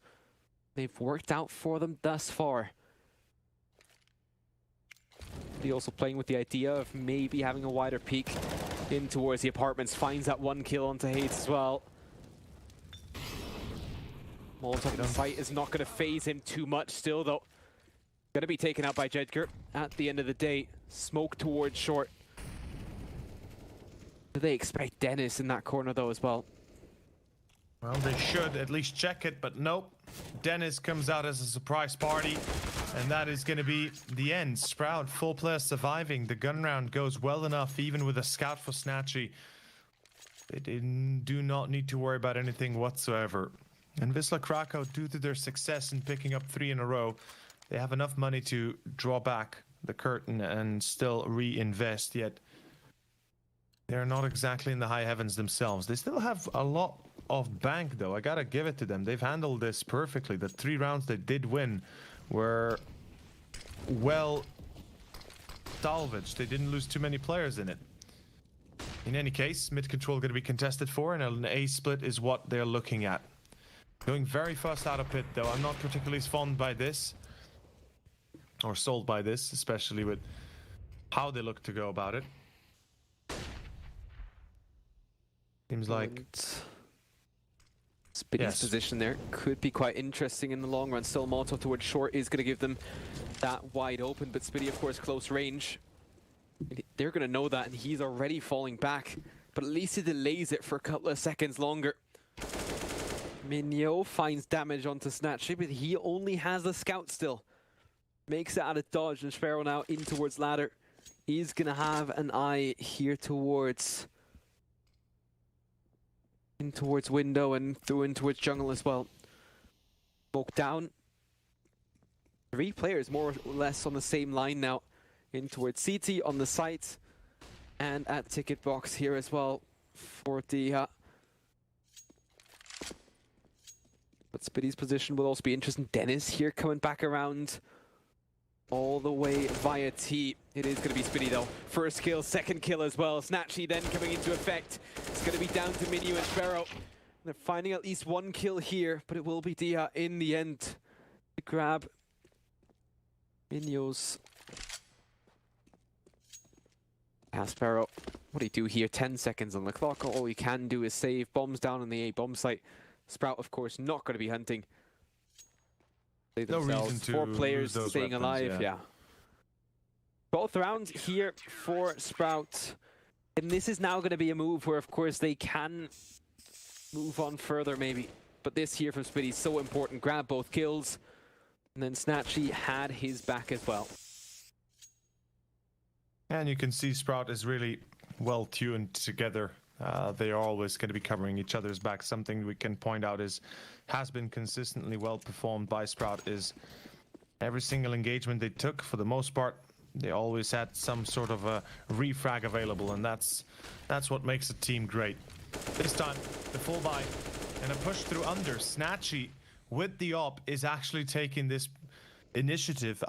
They've worked out for them thus far. He also playing with the idea of maybe having a wider peek in towards the apartments. Finds that one kill onto Hades as well. Molotov in sight is not going to phase him too much still, though. Going to be taken out by Jedger at the end of the day. Smoke towards short. Do they expect Dennis in that corner, though, as well? Well, they should at least check it, but nope. Dennis comes out as a surprise party, and that is going to be the end. Sprout, full player surviving. The gun round goes well enough, even with a scout for Snatchy. They do not need to worry about anything whatsoever. And Wisla Krakow, due to their success in picking up 3 in a row, they have enough money to draw back the curtain and still reinvest, yet they're not exactly in the high heavens themselves. They still have a lot of bank, though. I gotta give it to them. They've handled this perfectly. The 3 rounds they did win were well salvaged. They didn't lose too many players in it. In any case, mid control going to be contested for, and an A split is what they're looking at. Going very fast out of pit, though. I'm not particularly fond by this, or sold by this, especially with how they look to go about it. Seems like Spitty's position there could be quite interesting in the long run. Still, Molotov towards short is going to give them that wide open, but Spitty, of course, close range. They're going to know that, and he's already falling back, but at least he delays it for a couple of seconds longer. Minio finds damage onto Snatchy, but he only has the scout still. Makes it out of dodge, and Sparrow now in towards ladder. He's going to have an eye here towards window and through in towards jungle as well. Smoke down. 3 players more or less on the same line now. In towards CT on the site and at ticket box here as well for the but Spitty's position will also be interesting. Dennis here coming back around all the way via T. It is going to be Spitty though. First kill, second kill as well. Snatchy then coming into effect. It's going to be down to Minio and Sparrow. They're finding at least one kill here, but it will be Dia in the end to grab Minio's. Sparrow, what do you do here? 10 seconds on the clock. All you can do is save. Bombs down on the A bomb site. Sprout, of course, not going to be hunting. They No themselves, reason to 4 players lose those staying weapons, alive. Yeah. Both rounds here for Sprout. And this is now going to be a move where, of course, they can move on further, maybe. But this here from Spitty is so important. Grab both kills. And then Snatchy had his back as well. And you can see Sprout is really well tuned together. They are always going to be covering each other's back. Something we can point out has been consistently well performed by Sprout is every single engagement they took, for the most part, they always had some sort of a refrag available, and that's what makes a team great. This time, the full buy and a push through under. Snatchy with the op is actually taking this initiative.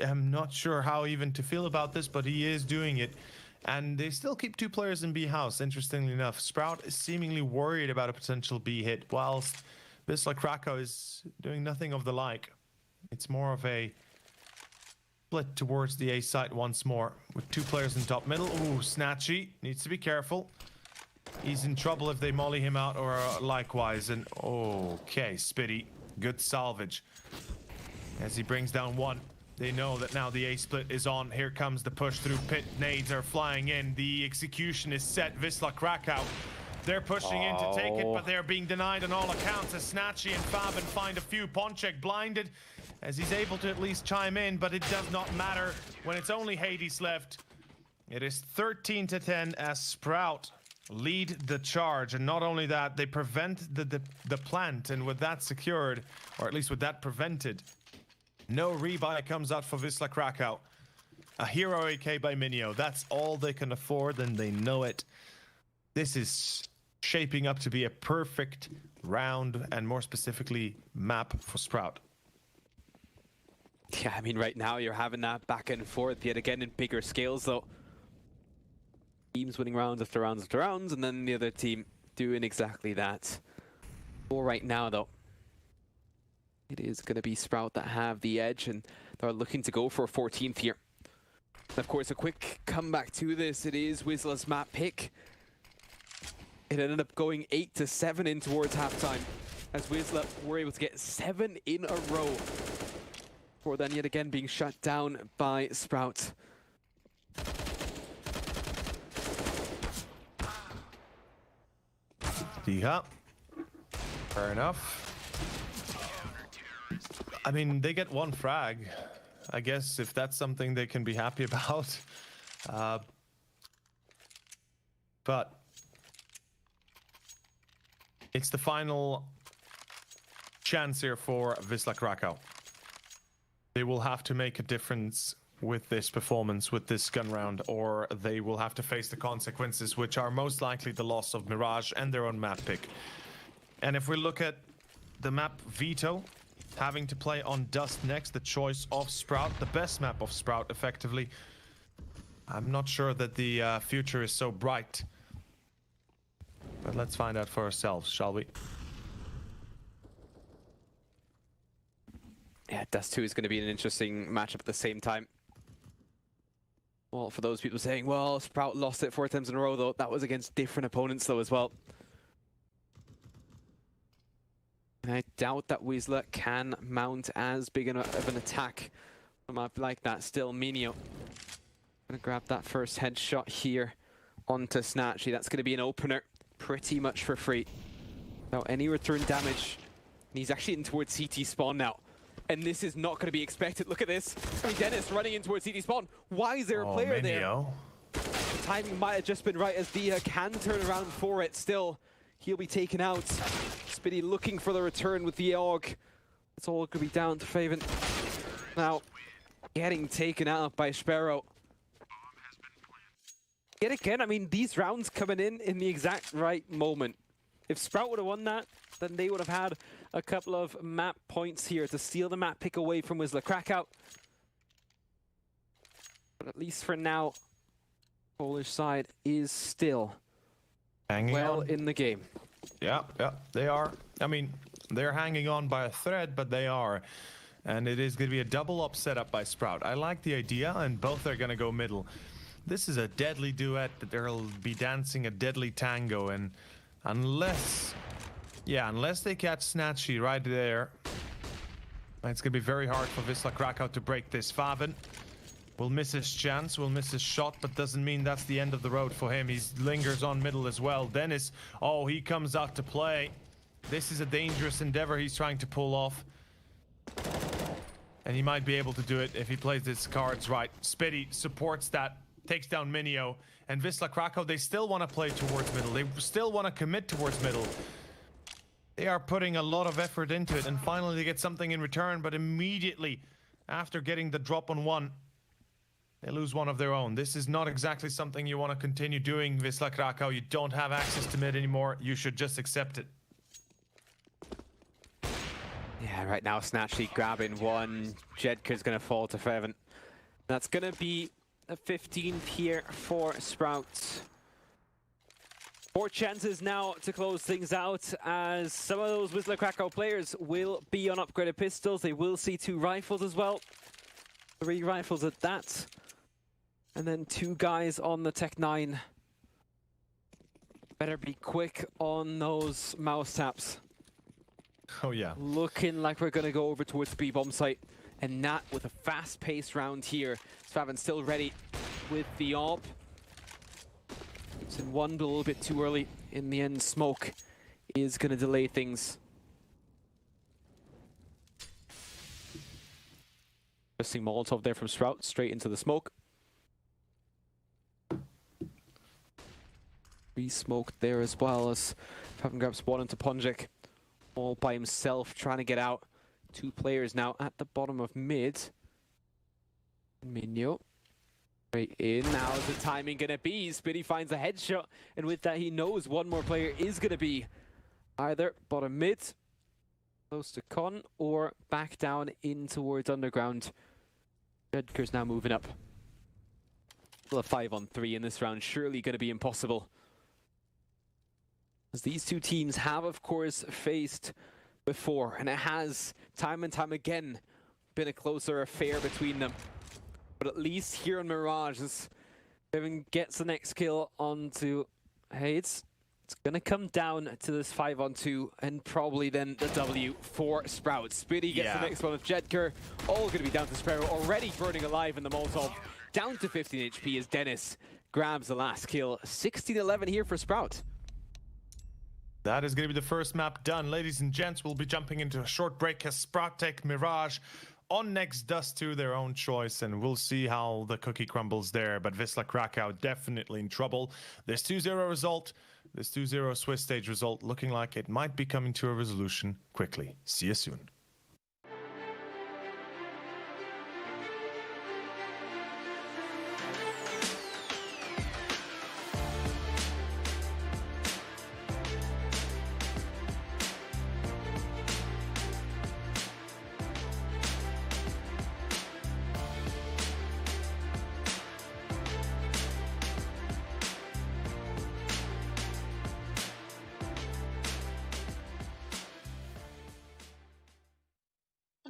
I'm not sure how even to feel about this, but he is doing it. And they still keep 2 players in B house, interestingly enough. Sprout is seemingly worried about a potential B hit, whilst Wisla Krakow is doing nothing of the like. It's more of a split towards the A site once more, with 2 players in top middle. Ooh, Snatchy needs to be careful. He's in trouble if they molly him out or likewise. And okay, Spitty, good salvage. As he brings down 1. They know that now the A split is on. Here comes the push through pit. Nades are flying in. The execution is set. Wisla Krakow. They're pushing in to take it, but they're being denied on all accounts as Snatchy and Faben find a few. Ponchek blinded as he's able to at least chime in, but it does not matter when it's only Hades left. It is 13-10 as Sprout lead the charge. And not only that, they prevent the plant. And with that secured, or at least with that prevented, no rebuy comes out for Wisla Krakow. A hero AK by Minio. That's all they can afford, and they know it. This is shaping up to be a perfect round, and more specifically, map for Sprout. Yeah, I mean, right now you're having that back and forth yet again in bigger scales, though. Teams winning rounds after rounds after rounds, and then the other team doing exactly that. For right now, though, it is going to be Sprout that have the edge, and they're looking to go for a 14th here. And of course, a quick comeback to this. It is Wisla's map pick. It ended up going 8-7 in towards halftime, as Wisla were able to get 7 in a row, before then yet again being shut down by Sprout. Yeah, fair enough. I mean, they get 1 frag. I guess if that's something they can be happy about. But it's the final chance here for Wisla Krakow. They will have to make a difference with this performance, with this gun round, or they will have to face the consequences, which are most likely the loss of Mirage and their own map pick. And if we look at the map veto, having to play on Dust next, the choice of Sprout, the best map of Sprout, effectively, I'm not sure that the future is so bright. But let's find out for ourselves, shall we? Yeah, Dust 2 is going to be an interesting matchup at the same time. Well, for those people saying, well, Sprout lost it 4 times in a row, though, that was against different opponents, though, as well. And I doubt that Wisla can mount as big of an attack on a map like that. Still, Minio gonna grab that first headshot here onto Snatchy. That's gonna be an opener pretty much for free. Without any return damage. And he's actually in towards CT spawn now. And this is not gonna be expected. Look at this. I mean, Dennis running in towards CT spawn. Why is there a player there? The timing might have just been right as Dia can turn around for it. Still, he'll be taken out. Spitty looking for the return with the AUG. It's all going to be down to Faven. Now, getting taken out by Sparrow. Yet again, I mean, these rounds coming in the exact right moment. If Sprout would have won that, then they would have had a couple of map points here to steal the map pick away from Wisla Krakow. But at least for now, Polish side is still Hanging well on. in the game. Yeah, they are. I mean, they're hanging on by a thread, but they are. And it is going to be a double up setup by Sprout. I like the idea, and both are going to go middle. This is a deadly duet that they'll be dancing a deadly tango, and unless they catch Snatchy right there, it's going to be very hard for Wisla Krakow to break this. Faven will miss his chance, will miss his shot, but doesn't mean that's the end of the road for him. He lingers on middle as well. Dennis, oh, he comes out to play. This is a dangerous endeavor he's trying to pull off. And he might be able to do it if he plays his cards right. Spitty supports that, takes down Minio. And Wisla Krakow, they still want to play towards middle. They still want to commit towards middle. They are putting a lot of effort into it, and finally they get something in return, but immediately after getting the drop on one, they lose one of their own. This is not exactly something you want to continue doing, Wisla Krakow. You don't have access to mid anymore. You should just accept it. Yeah, right now Snatchy grabbing one. Jedker's going to fall to Feven. That's going to be a 15th here for Sprouts. 4 chances now to close things out, as some of those Wisla Krakow players will be on upgraded pistols. They will see 2 rifles as well. 3 rifles at that. And then 2 guys on the Tech 9. Better be quick on those mouse taps. Oh yeah. Looking like we're going to go over towards the B-bomb site. And not with a fast-paced round here. Svaven still ready with the AWP. It's in one, but a little bit too early. In the end, smoke is going to delay things. Interesting Molotov there from Sprout, straight into the smoke. Re-smoked there as well, as Faven grabs one into Ponjik. All by himself, trying to get out. 2 players now at the bottom of mid. Minio. Right in. How's the timing going to be? Spitty finds a headshot, and with that he knows one more player is going to be either bottom mid, close to Con, or back down in towards underground. Jedker's now moving up. Still a 5-on-3 in this round, surely going to be impossible. As these 2 teams have, of course, faced before, and it has, time and time again, been a closer affair between them. But at least here on Mirage, as Kevin gets the next kill onto Hades, it's going to come down to this 5-on-2, and probably then the W for Sprout. Spitty gets the next one with Jedker. All going to be down to Sparrow, already burning alive in the Molotov. Down to 15 HP as Dennis grabs the last kill. 16-11 here for Sprout. That is going to be the first map done. Ladies and gents, we'll be jumping into a short break as Sprout take Mirage on next Dust to their own choice, and we'll see how the cookie crumbles there. But Wisla Krakow definitely in trouble. This 2-0 result, this 2-0 Swiss stage result, looking like it might be coming to a resolution quickly. See you soon.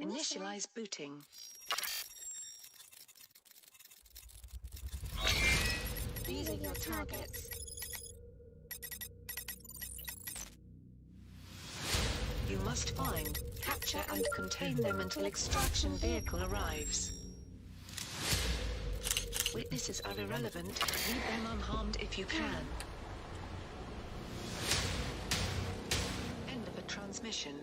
Initialize booting. These are your targets. You must find, capture and contain them until extraction vehicle arrives. Witnesses are irrelevant. Leave them unharmed if you can. End of a transmission.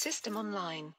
System online.